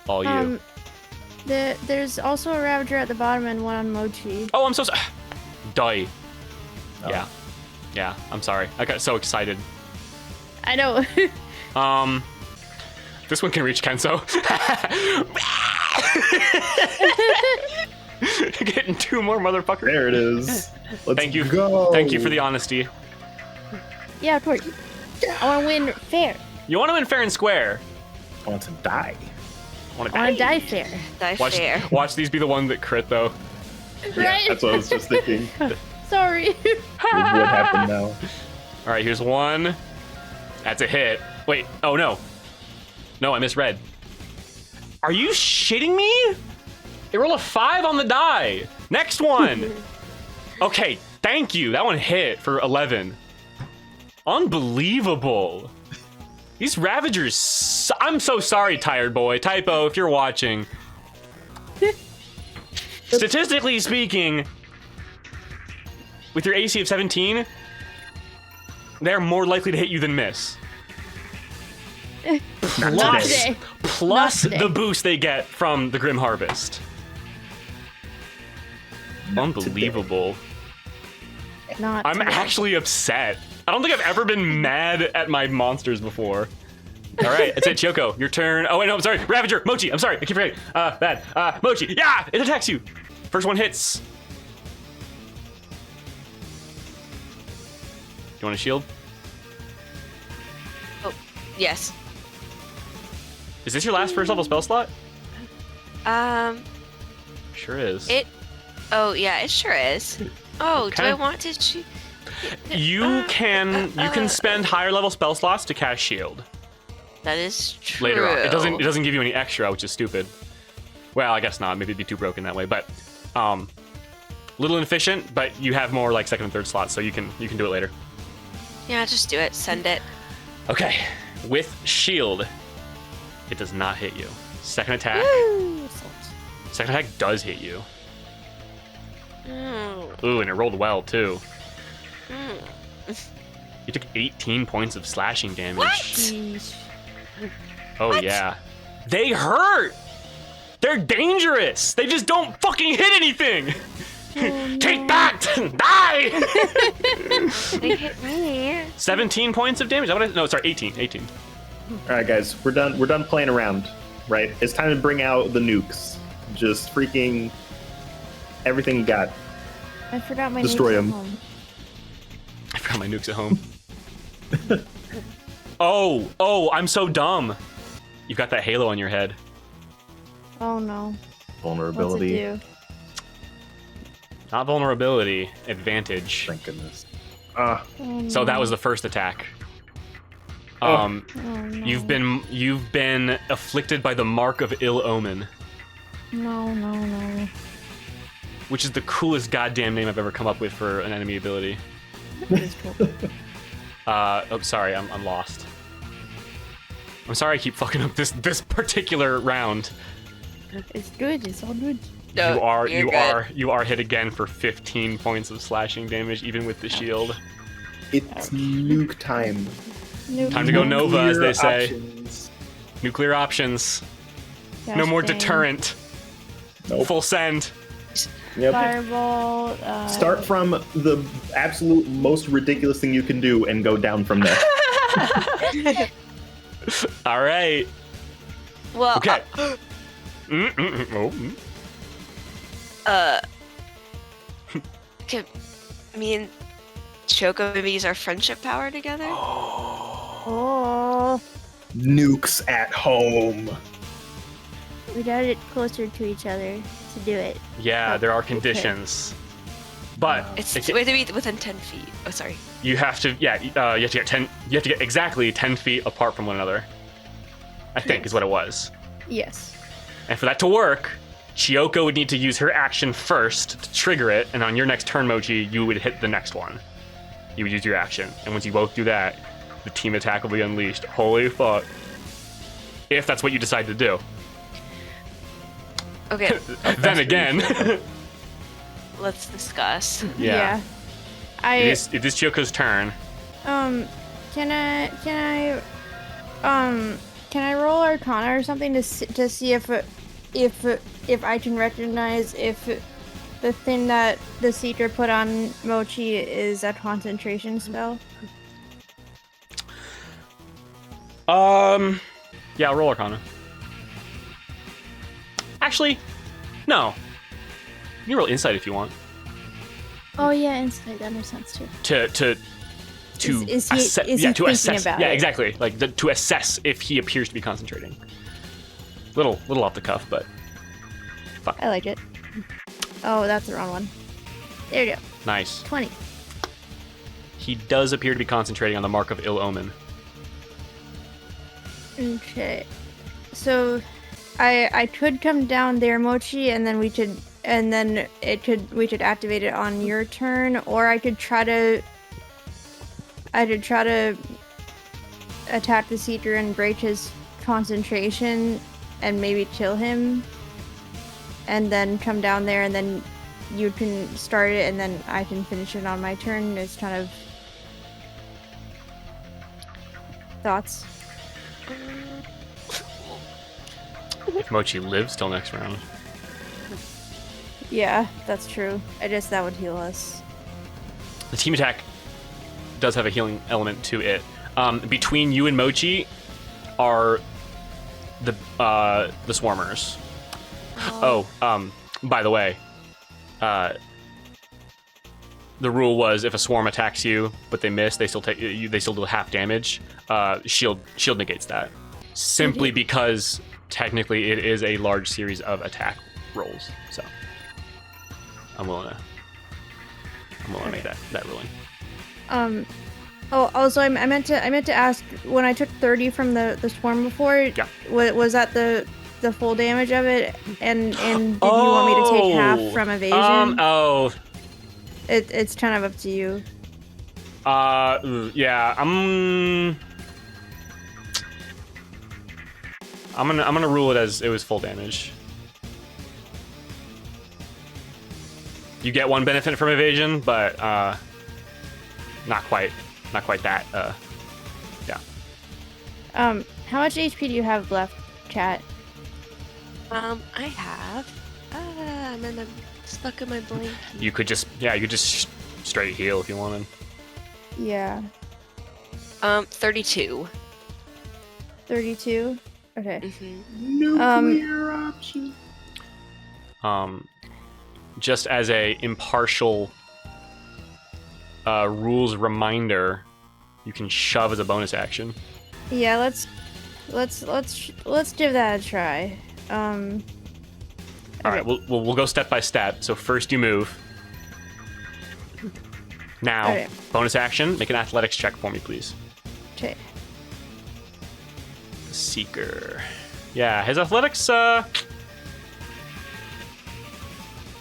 all you. There's also a Ravager at the bottom and one on Mochi. Oh, I'm so sorry. Die. Oh. Yeah, I'm sorry. I got so excited. I know. This one can reach Kenso. Getting 2 more motherfuckers. There it is. Let's Thank you. Go. Thank you for the honesty. Yeah, of course. I want to win fair. You want to win fair and square. I want to die. I want I want to die fair. Die fair. Watch these be the one that crit though. Right? That's what I was just thinking. Sorry. What happened now? All right, here's one. That's a hit. Wait. Oh no. No, I misread. Are you shitting me? They roll a 5 on the die. Next one. Okay, thank you. That one hit for 11. Unbelievable. These Ravagers. I'm so sorry, Tired Boy. Typo, if you're watching. Statistically speaking, with your AC of 17, they're more likely to hit you than miss. Not today. Plus Not today. the boost they get from the Grim Harvest. Unbelievable. Not I'm today. actually upset. I don't think I've ever been mad at my monsters before. All right, that's it, Chiyoko. Your turn. Oh, wait, no, I'm sorry. Ravager, Mochi. I'm sorry. I keep forgetting. Bad. Mochi. Yeah, it attacks you. First one hits. You want a shield? Oh, yes. Is this your last first level spell slot? Sure is. Oh, yeah, it sure is. Oh, Okay. do I want to choose? You can spend higher level spell slots to cast shield That is true. later on. It doesn't give you any extra, which is stupid. Well, I guess not. Maybe it'd be too broken that way. But little inefficient. But you have more like second and third slots, so you can do it later. Yeah, just do it. Send it. Okay, with shield, it does not hit you. Second attack. Second attack does hit you. Ooh, and it rolled well too. You took 18 points of slashing damage. Jeez. Oh yeah. They hurt! They're dangerous! They just don't fucking hit anything! Take that! Die! They hit me. 17 points of damage? No, sorry, 18. 18. All right, guys, we're done playing around, right? It's time to bring out the nukes. Just freaking everything you got. I forgot my Destroy nukes at him. home. I forgot my nukes at home. Oh, I'm so dumb. You've got that halo on your head. Oh no. Vulnerability. What's it do? Not vulnerability, advantage. Thank goodness. Oh, So no. that was the first attack. Oh, no. You've been afflicted by the mark of ill omen, No. which is the coolest goddamn name I've ever come up with for an enemy ability. That is cool. Oh, sorry, I'm lost. I'm sorry I keep fucking up this particular round. It's good. It's all good. No, You are hit again for 15 points of slashing damage, even with the shield. It's nuke time. Time to go Nova, as they Nuclear say. options. Nuclear options. No more deterrent. Nope. Full send. Yep. Fireball. Start from the absolute most ridiculous thing you can do and go down from there. All right. Well, Okay. I mean, Choco maybe use our friendship power together? Oh, Nukes at home. we gotta get closer to each other to do it. Yeah, there are conditions. But We have to be within 10 feet. Oh, sorry. you have to, you have to get 10. You have to get exactly 10 feet apart from one another. I think is what it was. Yes. And for that to work, Chiyoko would need to use her action first to trigger it, and on your next turn, Mochi, you would hit the next one. You would use your action, and once you both do that, the team attack will be unleashed. Holy fuck! If that's what you decide to do. Okay, Then again, let's discuss. yeah. It is Chiyoko's turn. Can I roll Arcana or something to see if I can recognize if the thing that the Seeker put on Mochi is a concentration spell? Yeah, roll Arcana. Actually, no. You can roll Insight if you want. Oh yeah, insight, that makes sense too. To Is he to thinking assess. about Yeah, it? exactly. Like to assess if he appears to be concentrating. Little off the cuff, but I like it. Oh, that's the wrong one. There you go. nice. 20. He does appear to be concentrating on the mark of ill omen. Okay. So I could come down there, Mochi, and then we could activate it on your turn, or I could try to attack the Seeker and break his concentration and maybe kill him, and then come down there, and then you can start it, and then I can finish it on my turn. It's kind of thoughts. If Mochi lives till next round. Yeah, that's true. I guess that would heal us. The team attack does have a healing element to it. Between you and Mochi are the swarmers. By the way, the rule was if a swarm attacks you but they miss, they still do half damage. Shield negates that. Simply because technically it is a large series of attack rolls. So I'm willing to make that ruling. Also, I meant to ask, when I took 30 from the swarm before, Yeah. Was that the full damage of it? And did you want me to take half from evasion? It's kind of up to you. Yeah, I'm gonna rule it as it was full damage. You get one benefit from evasion, but not quite that. Yeah. How much HP do you have left, chat? I have. I'm stuck in my blanket. You could just straight heal if you wanted. Yeah. 32. 32? Okay. Nuclear option. Just as a impartial rules reminder, you can shove as a bonus action. Yeah, let's give that a try. All right, we'll go step by step. So first you move. Now, Okay. bonus action. Make an athletics check for me, please. Okay. Seeker. Yeah, his athletics,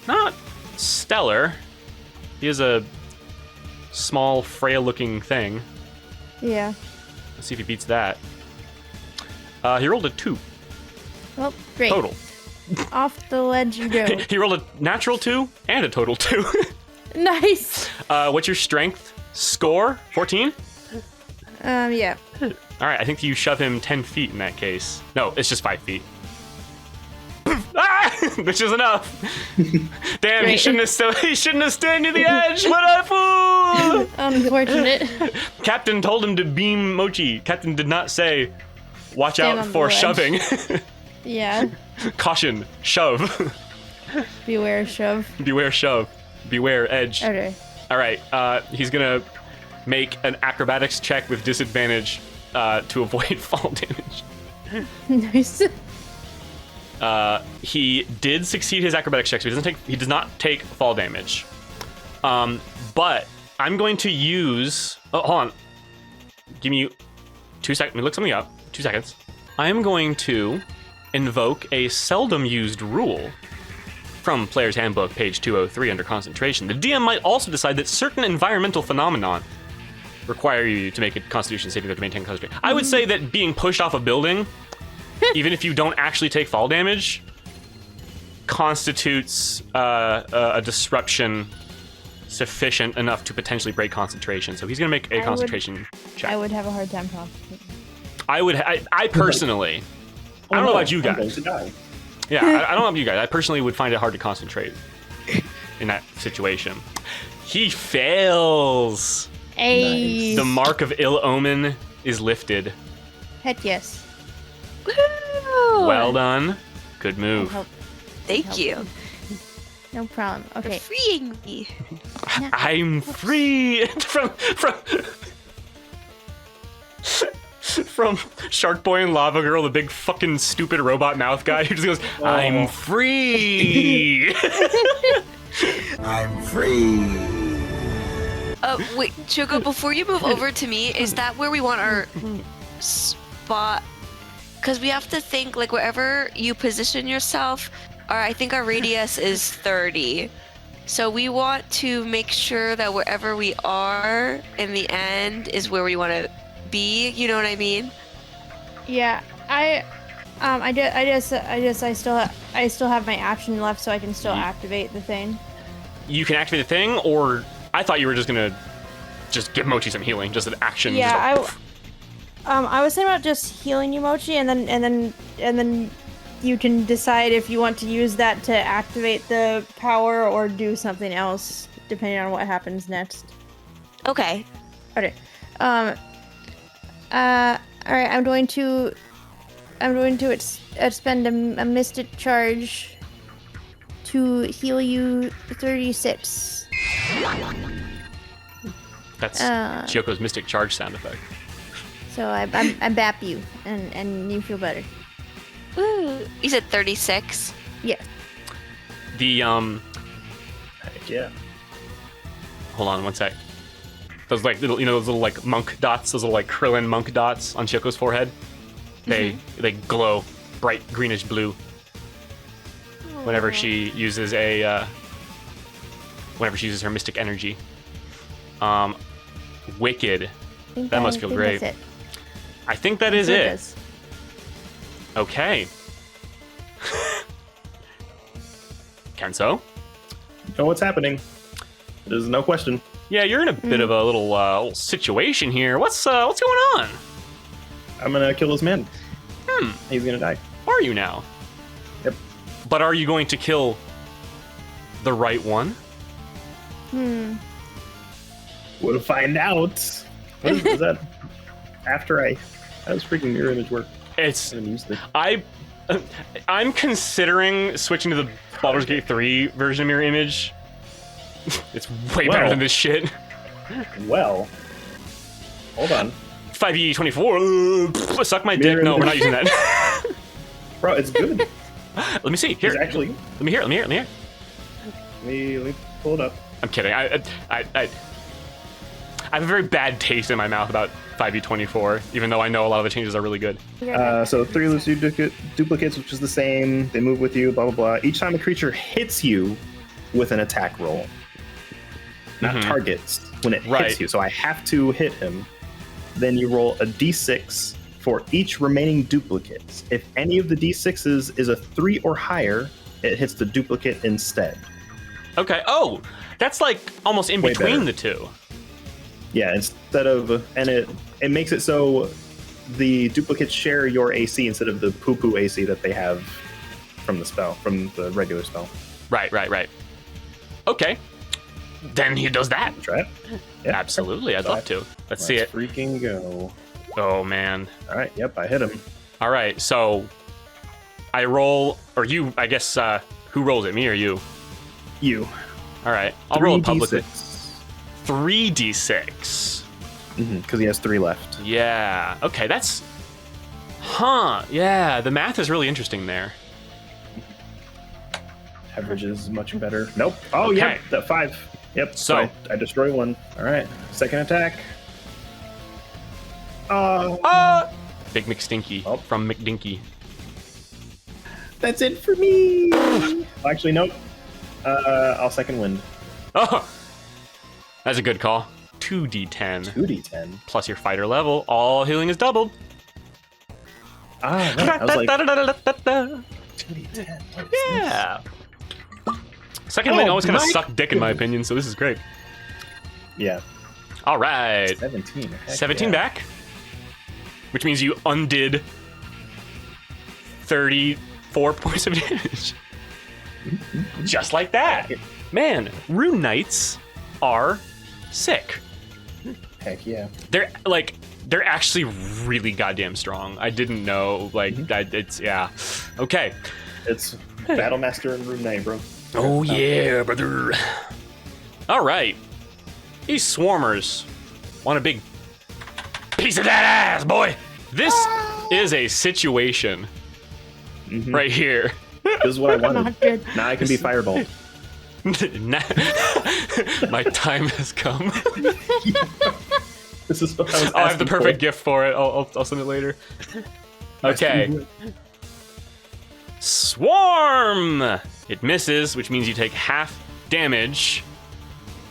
not stellar. He is a small, frail-looking thing. Yeah. Let's see if he beats that. He rolled a 2 Well, great. total. Off the ledge you go. He rolled a natural 2 and a total 2. Nice. What's your strength score? 14? Yeah. All right, I think you shove him 10 feet in that case. No, it's just 5 feet. Which is enough. Damn, he Great. shouldn't have stayed near the edge. What a fool! Unfortunate. Captain told him to beam Mochi. Captain did not say, watch Stand out on the for ledge. shoving. Yeah. Caution, shove. Beware shove. Beware shove. Beware edge. Okay. All right, he's gonna make an acrobatics check with disadvantage to avoid fall damage. Nice. He did succeed his acrobatics check, so he does not take fall damage. But I'm going to use. Oh, hold on. Give me 2 seconds. Let me look something up. 2 seconds. I am going to invoke a seldom used rule from Player's Handbook, page 203, under concentration. The DM might also decide that certain environmental phenomenon require you to make a Constitution saving throw to maintain concentration. I would say that being pushed off a building, even if you don't actually take fall damage, constitutes a disruption sufficient enough to potentially break concentration. So he's going to make a concentration check. I would have a hard time concentrating. I personally, I don't know about you I'm going guys. to die. Yeah, I don't know about you guys. I personally would find it hard to concentrate in that situation. He fails. Hey. The mark of ill omen is lifted. Heck yes. Well done. Good move. Thank you No problem. for Okay. freeing me. I'm free from Shark Boy and Lava Girl, the big fucking stupid robot mouth guy who just goes, I'm free. I'm free. Wait, Choco, before you move over to me, is that where we want our spot? Because we have to think, like, wherever you position yourself, I think our radius is 30. So we want to make sure that wherever we are in the end is where we want to be. You know what I mean? Yeah. I still have my action left, so I can still activate the thing. You can activate the thing, or I thought you were just gonna just give Mochi some healing, just an action. Yeah, just I was thinking about just healing you, Mochi, and then you can decide if you want to use that to activate the power or do something else, depending on what happens next. Okay. Okay. All right. I'm going to expend a mystic charge to heal you 36. That's Chioko's mystic charge sound effect. So I bap you, and you feel better. Woo. You said 36. Yeah. The Heck yeah. hold on one sec. Those like little, those little like monk dots, those little like Krillin monk dots on Chioko's forehead. They glow bright greenish blue whenever she uses her mystic energy. Wicked. That must feel great. That's it. I think that is That's what it. does. Okay. Kenso? You know what's happening. There's no question. Yeah, you're in a bit of a little situation here. What's going on? I'm gonna kill this man. He's gonna die. Are you now? Yep. But are you going to kill the right one? We'll find out. What is that? After how does freaking mirror image work? It's I haven't used it. I'm considering switching to the Baldur's Gate 3 version of mirror image. It's way better Well. than this shit. Well, hold on, 5e24. Suck my dick. Mirror No, we're image. not using that. bro. It's good. Let me see. Here. It's actually. Let me hear. Let me pull it up. I'm kidding. I have a very bad taste in my mouth about 5e24, even though I know a lot of the changes are really good. So 3 loose duplicates, which is the same. They move with you. Blah blah blah. Each time a creature hits you with an attack roll, not targets when it Right. hits you. So I have to hit him. Then you roll a d6 for each remaining duplicates. If any of the d6s is a 3 or higher, it hits the duplicate instead. Okay. Oh, that's like almost in Way between better. the two. Yeah, instead of and it makes it so the duplicates share your AC instead of the poo-poo AC that they have from the regular spell. Right. Okay. Then he does that. Try it. Yeah. Absolutely. I'd love to. Let's see it. Freaking go. Oh, man. All right. Yep, I hit him. All right. So I roll, or you, I guess, who rolls it? Me or you? You. All right. I'll roll it publicly. 3d6. 3d6. Because he has 3 left. Yeah. Okay, that's... Huh. Yeah, the math is really interesting there. Average is much better. Nope. Oh, Okay. yeah, that 5. Yep. So- I destroy 1. All right. Second attack. Big McStinky Oh. from McDinky. That's it for me. Actually, nope. I'll second wind. Oh! That's a good call. 2d10 2d10. plus your fighter level. All healing is doubled. Ah, right. I was like, 2d10. What is Yeah. Second Oh, wind always kind of my suck dick in my opinion, so this is great. this? Yeah. All right. 17. Heck 17 yeah. back, which means you undid 34 points of damage. Just like that. Man, Rune Knights are sick. Heck yeah. They're actually really goddamn strong. I didn't know, it's, yeah. Okay. It's Battlemaster and Rune Knight, bro. Oh yeah, brother. All right. These swarmers want a big piece of that ass, boy. This is a situation right here. This is what I wanted. Not good. Now I can be fireball. My time has come. This is what I was I have the asking perfect for. gift for it. I'll send it later. Okay. Swarm! It misses, which means you take half damage,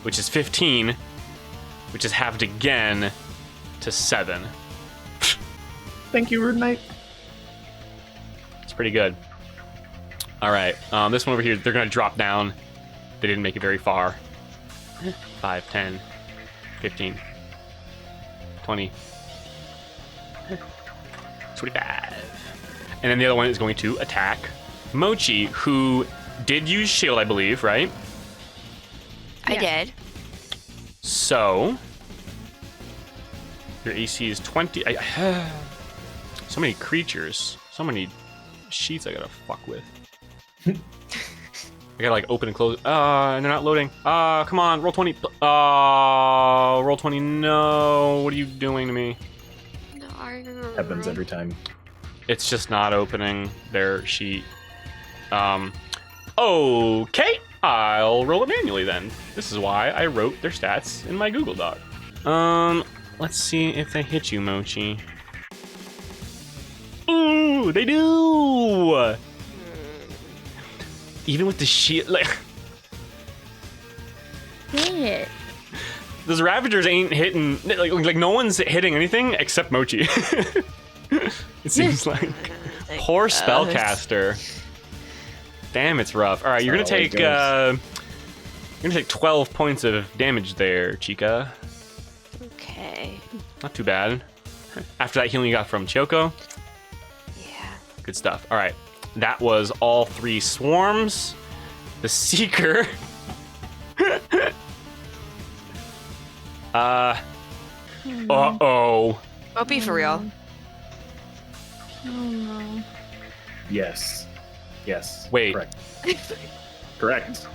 which is 15, which is halved again to 7. Thank you, Rune Knight. It's pretty good. All right, this one over here, they're gonna drop down. They didn't make it very far. 5, 10, 15, 20, 25. And then the other one is going to attack Mochi, who did use shield, I believe, right? I did. So, your AC is 20. So many creatures, so many sheets I gotta fuck with. I gotta like open and close. And they're not loading. Come on, roll 20. Roll 20. No, what are you doing to me? Happens every time. It's just not opening their sheet. Okay, I'll roll it manually then. This is why I wrote their stats in my Google Doc. Let's see if they hit you, Mochi. Ooh, they do! Even with the shield, like... Dang it. Those Ravagers ain't hitting... Like no one's hitting anything except Mochi. It seems like... Poor spellcaster. Damn, it's rough. All right, you're gonna take 12 points of damage there, Chica. Okay. Not too bad. After that healing you got from Choco, Yeah. good stuff. All right, that was all 3 swarms. The Seeker. Uh-oh. Don't be for real. Oh no. Yes. Yes. Wait. Correct. Correct.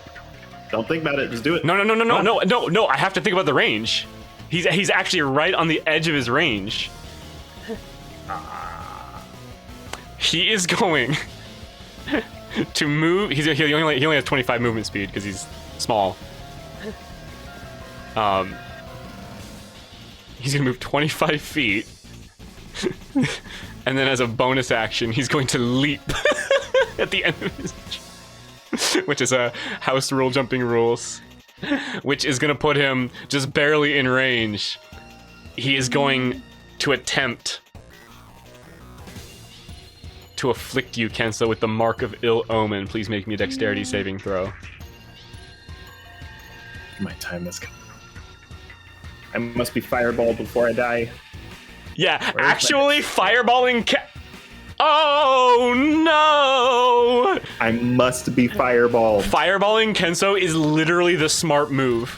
Don't think about it. Just do it. No. I have to think about the range. He's actually right on the edge of his range. He is going to move. He only has 25 movement speed because he's small. He's gonna move 25 feet, and then as a bonus action, he's going to leap at the end of his, which is a house rule jumping rules, which is gonna put him just barely in range. He is going to attempt to afflict you, Kenso, with the mark of ill omen. Please make me a dexterity saving throw. My time has come. I must be fireballed before I die. Yeah, Where's actually, fireballing. Oh no! I must be fireballed. Fireballing Kenso is literally the smart move.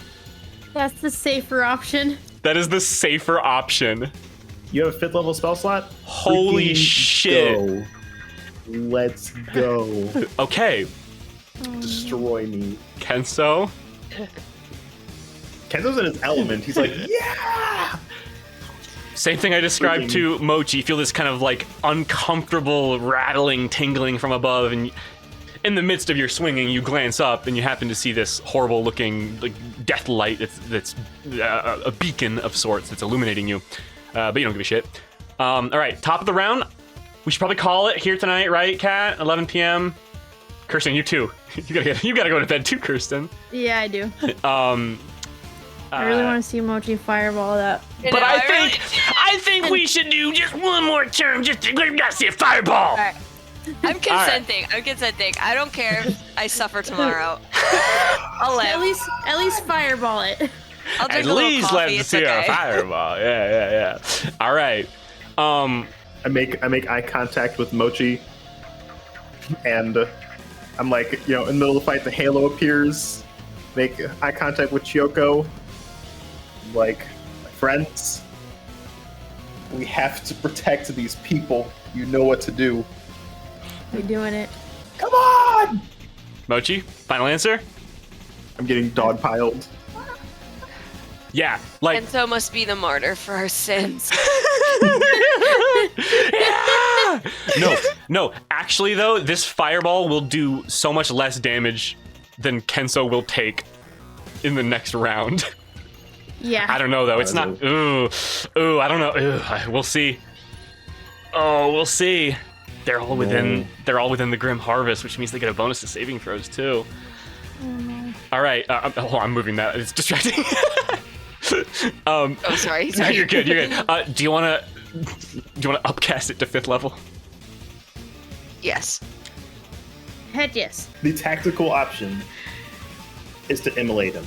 That's the safer option. That is the safer option. You have a 5th level spell slot? Holy Freaking shit. Go. Let's go. Okay, Destroy me. Kenso. Kenzo's in his element. He's like, yeah! Same thing I described to Mochi. You feel this kind of like uncomfortable rattling, tingling from above, and in the midst of your swinging, you glance up and you happen to see this horrible-looking like death light that's a beacon of sorts that's illuminating you. But you don't give a shit. All right, top of the round. We should probably call it here tonight, right, Kat? 11 p.m. Kirsten, you too. You gotta go to bed too, Kirsten. Yeah, I do. I really want to see Mochi fireball that. But I think we should do just one more turn. We gotta see a fireball. All right. I'm consenting. I'm consenting. I don't care if I suffer tomorrow. I'll live. At least fireball it. I'll drink At a little least coffee. let us It's see okay. a fireball. Yeah. All right. I make eye contact with Mochi, and I'm like, in the middle of the fight, the halo appears. Make eye contact with Kyoko. I'm like, my friends, we have to protect these people. You know what to do. We doing it. Come on! Mochi, final answer? I'm getting dogpiled. Yeah, like And so must be the martyr for our sins. yeah! No. Actually, though, this fireball will do so much less damage than Kenso will take in the next round. Yeah. I don't know though. It's not. Ooh. I don't know. Ooh, we'll see. Oh, we'll see. They're all within. They're all within the Grim Harvest, which means they get a bonus to saving throws too. All right. Hold on, I'm moving that. It's distracting. Oh, sorry. No, you're good. You're good. Do you want to upcast it to 5th level? Yes. Heck yes. The tactical option is to immolate him,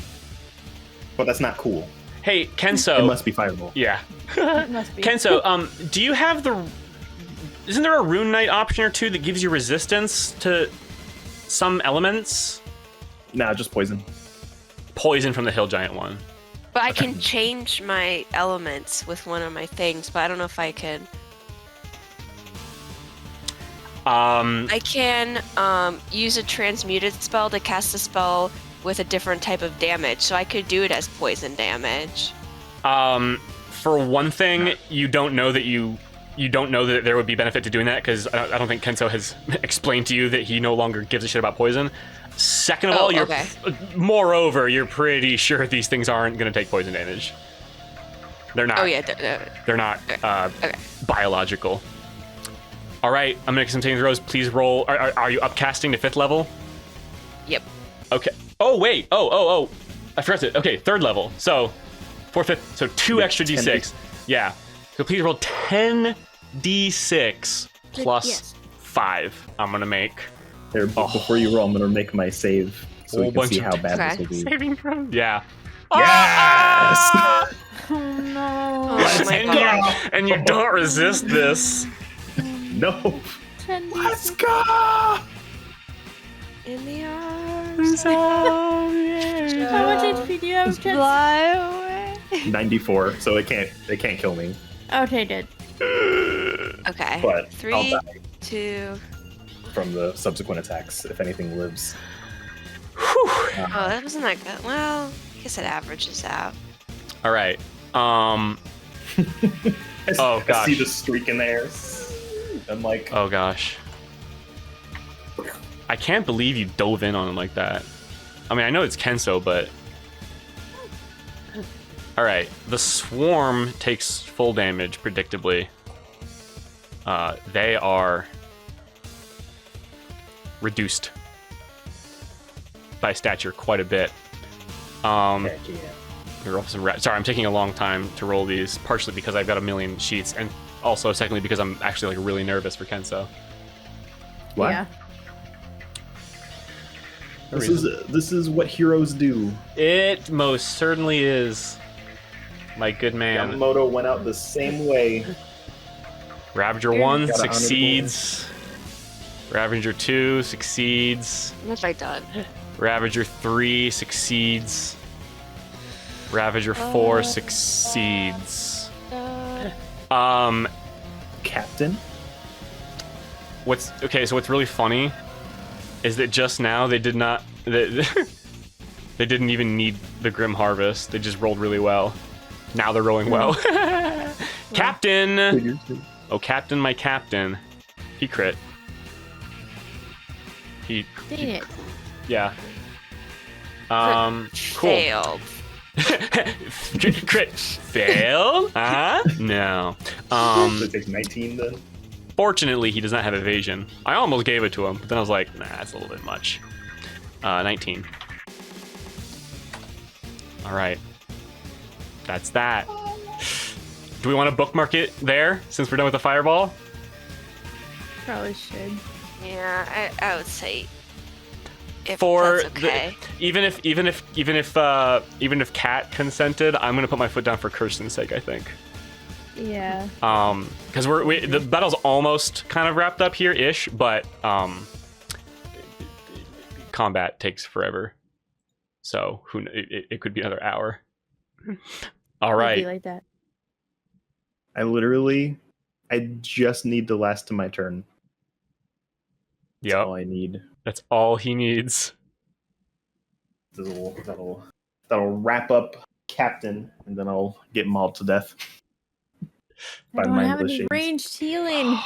but that's not cool. Hey, It Kenso. must be fireball. Yeah. It must be. Kenso, do you have the? Isn't there a Rune Knight option or two that gives you resistance to some elements? Nah, just poison. Poison from the Hill Giant one. But I can change my elements with one of my things, but I don't know if I can. I can use a transmuted spell to cast a spell with a different type of damage, so I could do it as poison damage. For one thing, you don't know that there would be benefit to doing that because I don't think Kenso has explained to you that he no longer gives a shit about poison. Second of all, moreover, you're pretty sure these things aren't going to take poison damage. They're not. Oh yeah, They're not okay. biological. All right, I'm making some saving throws. Please roll. Are you upcasting to 5th level? Yep. Okay. Oh wait. Oh. I forgot it. Okay, 3rd level. So 4th, 5th. So 2 extra d6. Yeah. So please roll 10d6 plus Yes. 5. I'm gonna make There, before you roll, I'm gonna make my save so we Whole can bunch see of how bad Okay. this will be. saving throws. Yeah. Yes! Oh no. Oh my and, god. and you don't resist this. No. 10 Let's go! In the arms. How much HP do you have, Chance? Fly away. 94, so it can't kill me. Okay, good. Okay. But I'll 3, die 2. from the subsequent attacks if anything lives. Oh, that wasn't that good. Well, I guess it averages out. All right. I Oh, I see gosh. the streak in the air. I'm like, Oh gosh. I can't believe you dove in on him like that. I mean, I know it's Kenso, but... Alright, the swarm takes full damage, predictably. They are... reduced by stature quite a bit. heck yeah. Here, also sorry, I'm taking a long time to roll these, partially because I've got a million sheets, and also, secondly, because I'm actually like really nervous for Kenso. What? Yeah. This is what heroes do. It most certainly is, my good man. Yamamoto went out the same way. Ravager 1 Gotta honor the succeeds. Ravager 2 succeeds. What have I done? Ravager 3 succeeds. Ravager 4 succeeds. Captain? So what's really funny is that just now they didn't even need the Grim Harvest. They just rolled really well. Now they're rolling well. Captain! Figures. Oh, Captain, my Captain. He crit. Dang it. Yeah. Cool. Failed. Crit. Fail? No. So it takes 19 then. Fortunately, he does not have evasion. I almost gave it to him, but then I was like, nah, that's a little bit much. 19. All right. That's that. Do we want to bookmark it there since we're done with the fireball? Probably should. Yeah, I would say. If For that's okay. even if Kat consented, I'm gonna put my foot down for Kirsten's sake. I think. Yeah. Because the battle's almost kind of wrapped up here ish, but combat takes forever. So it could be another hour. All It'd right. be like that. I just need to last to my turn. That's all Yep. I need. That's all he needs. That'll wrap up Captain, and then I'll get mauled to death. I don't have mindless any shades. ranged healing.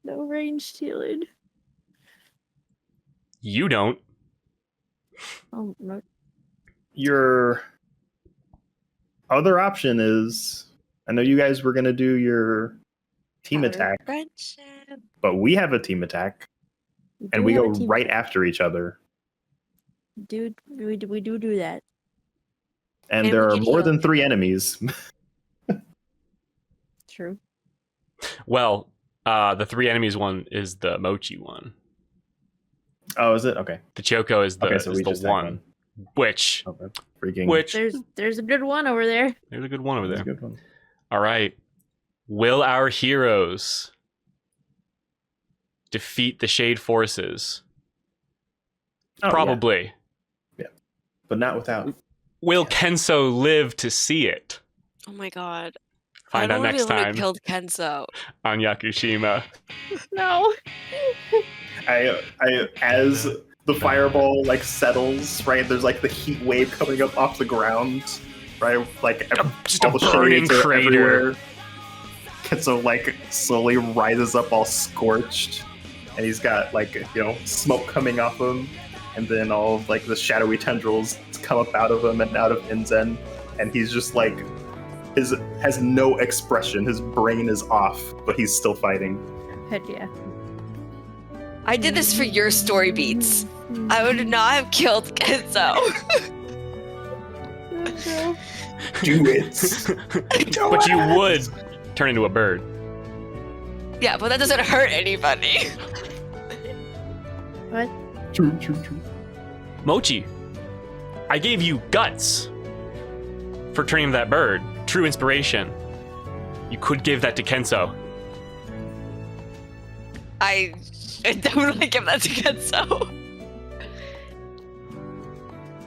No ranged healing. You don't. Oh, no. Your other option is, I know you guys were gonna do your team attack, Friendship. but we have a team attack, and we go right after each other. Dude, we do that. And And there we are can more heal. than 3 enemies. True. Well, the 3 enemies one is the Mochi one. Oh, is it? Okay. The Choco is the, Okay, so is we the just had one. Which Okay. Freaking. There's a good one over there. there's a good one over That's there. a good one. All right. Will our heroes defeat the Shade Forces? Oh, Probably. yeah. But not without. Will Kenso live to see it? Oh my god. Find I out don't next really time killed Kenzo. on Yakushima. No. I as the fireball like settles, right? There's like the heat wave coming up off the ground, right? Like Just all a the burning shades are crater. everywhere. Kenzo like slowly rises up all scorched, and he's got like smoke coming off him, and then all of like the shadowy tendrils come up out of him and out of Inzen, and he's just like has no expression. His brain is off, but he's still fighting. Heck yeah. I did this for your story beats. I would not have killed Kenzo. Do it. But you would turn into a bird. Yeah, but that doesn't hurt anybody. What? True. Mochi, I gave you guts for turning into that bird. True inspiration. You could give that to Kenso. I definitely give that to Kenzo.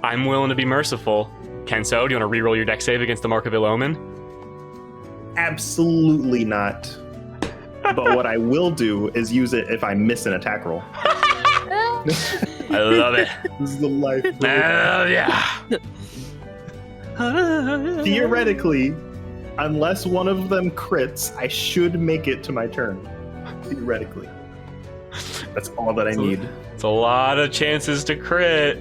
I'm willing to be merciful. Kenso, do you want to re-roll your deck save against the Mark of Ill Omen? Absolutely not. But what I will do is use it if I miss an attack roll. I love it. This is the life. Oh, yeah. Theoretically, unless one of them crits, I should make it to my turn. Theoretically. That's all that I need. It's a lot of chances to crit.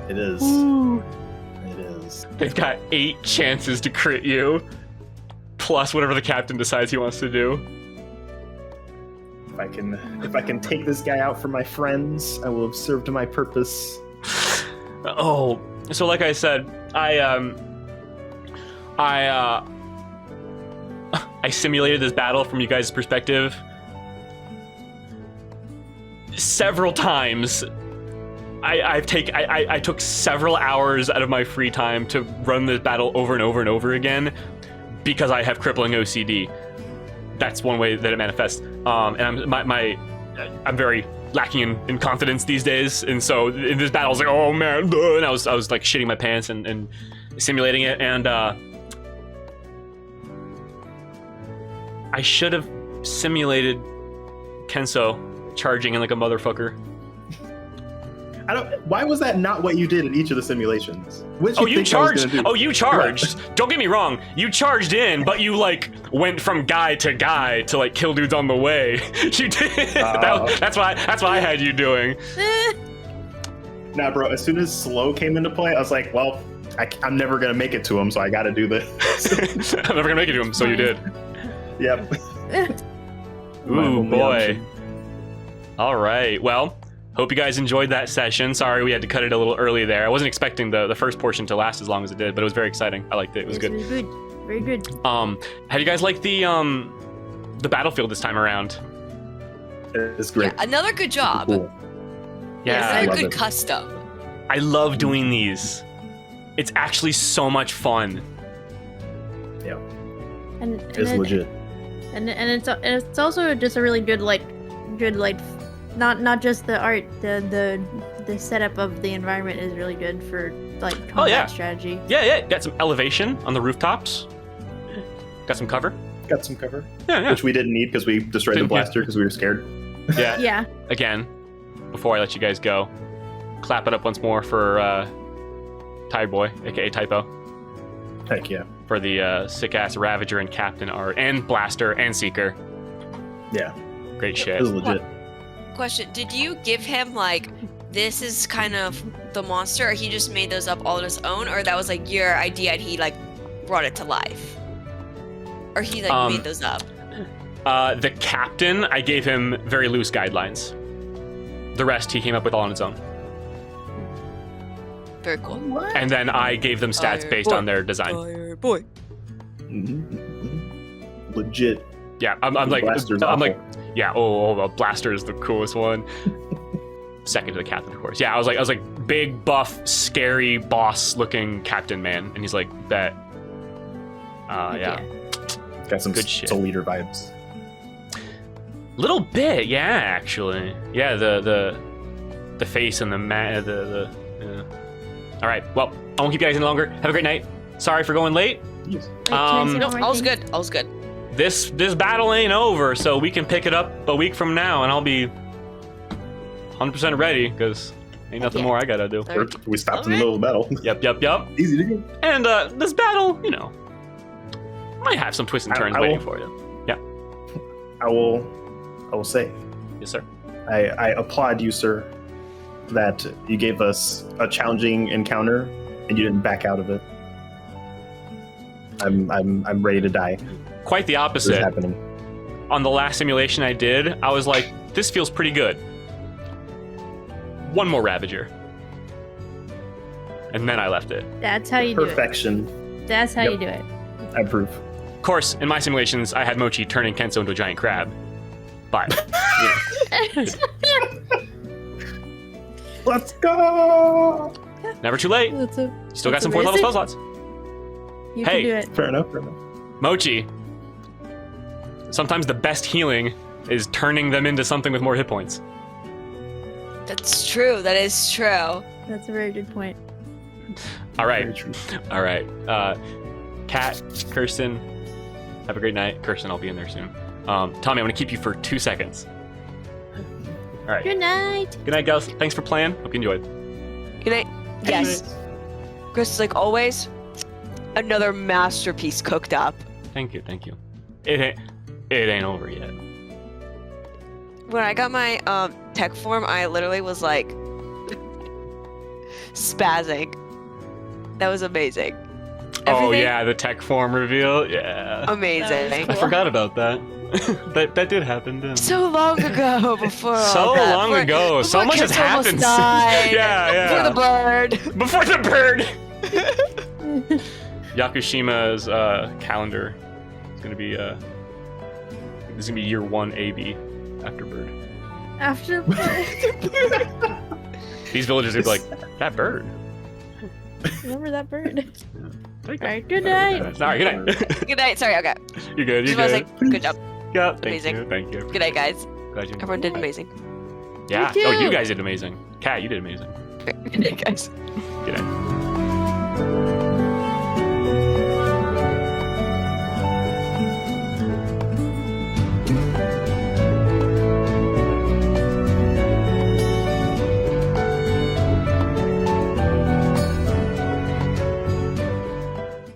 It is. It is. They've got 8 chances to crit you, plus whatever the captain decides he wants to do. If I can take this guy out for my friends, I will have served my purpose. Oh, so like I said, I simulated this battle from you guys' perspective several times. I took several hours out of my free time to run this battle over and over and over again because I have crippling OCD. That's one way that it manifests. And I'm very lacking in confidence these days, and so in this battle I was like, oh man, and I was like shitting my pants and simulating it, and I should have simulated Kenso charging in like a motherfucker. I don't. Why was that not what you did in each of the simulations? What Oh, did you think I was charged. gonna do? Oh, you charged. Don't get me wrong. You charged in, but you like went from guy to guy to like kill dudes on the way. You did. That's why I had you doing. Nah, bro. As soon as slow came into play, I was like, well, I'm never gonna make it to him, so I got to do this. I'm never gonna make it to him, so you did. Yep. My Ooh, only boy. option. All right. Well, hope you guys enjoyed that session. Sorry we had to cut it a little early there. I wasn't expecting the first portion to last as long as it did, but it was very exciting. I liked it. It was good. Very good. Very good. How do you guys like the battlefield this time around? It's great. Yeah, another good job. Cool. Yeah, I Another love good it. custom. I love doing these. It's actually so much fun. Yeah. And It's legit. And it's also just a really good not just the art, the setup of the environment is really good for like combat yeah. strategy. Yeah. Got some elevation on the rooftops. Got some cover. Got some cover, Yeah. which we didn't need because we destroyed the Didn't- blaster because we were scared. Yeah. Yeah. Again, before I let you guys go, clap it up once more for Tired Boy, aka Typo, Heck yeah. for the sick-ass Ravager and Captain art, and Blaster and Seeker. Yeah. Great shit. It was legit. Question: did you give him like this is kind of the monster, or he just made those up all on his own, or that was like your idea and he like brought it to life, or he like made those up? The Captain, I gave him very loose guidelines. The rest he came up with all on his own. Very cool. And then I gave them stats Fire based boy. on their design. Fire boy. Legit. Yeah, I'm like, Blaster's I'm like, awful. yeah. Oh, Blaster is the coolest one. Second to the Captain, of course. Yeah, I was like, big, buff, scary, boss-looking Captain man, and he's like, bet. Yeah, Got some Good shit. Soul Eater vibes. little bit. Yeah, actually. Yeah, the face and the yeah. All right. Well, I won't keep you guys any longer. Have a great night. Sorry for going late. Yes. Wait, can I say No, one more all's thing? good. All's good. This battle ain't over, so we can pick it up a week from now, and I'll be 100% ready because ain't nothing Yeah. more I gotta do. We stopped in the middle of the battle. Yep. Easy to do. And this battle, might have some twists and turns I waiting will- for you. I will say, Yes, sir. I applaud you, sir, that you gave us a challenging encounter and you didn't back out of it. I'm ready to die. Quite the This is opposite. happening. On the last simulation I did, I was like, this feels pretty good. One more Ravager. And then I left it. That's how you do it. Perfection. That's how Yep. you do it. I approve. Of course, in my simulations, I had Mochi turning Kenzo into a giant crab. But, Let's go. never too late. That's a, You still got That's some 4th level amazing. spell slots. you Hey. can do it. Fair enough. Fair enough. Mochi. Sometimes the best healing is turning them into something with more hit points. That's true. That is true. That's a very good point. All right. Very true. All right. Kat, Kirsten, have a great night. Kirsten, I'll be in there soon. Tommy, I'm going to keep you for 2 seconds. All right. Good night. Good night, guys. Thanks for playing. Hope you enjoyed. Good night. Yes. Chris, like always, another masterpiece cooked up. Thank you. It ain't over yet. When I got my tech form, I literally was like spazzing. That was amazing. Oh Everything- yeah, the tech form reveal. Yeah. Amazing. I forgot about that. that did happen, didn't it? So long ago before all So that. long Before- ago. So before much has Kids almost happened. died. Yeah. Before the bird. Before the bird. Yakushima's calendar is gonna be this is gonna be year 1 AB after bird. After These villagers are gonna be like, that bird. remember that bird. Take All it. right, good night. All right, good night. Good night. Sorry, okay. You're good. Just You're want to good. say good job. Yeah, thank amazing. you. Thank you. Good night, guys. Glad you. Everyone did amazing. Yeah. You Oh, you too. guys did amazing. Kat, you did amazing. Good night, guys. Good night.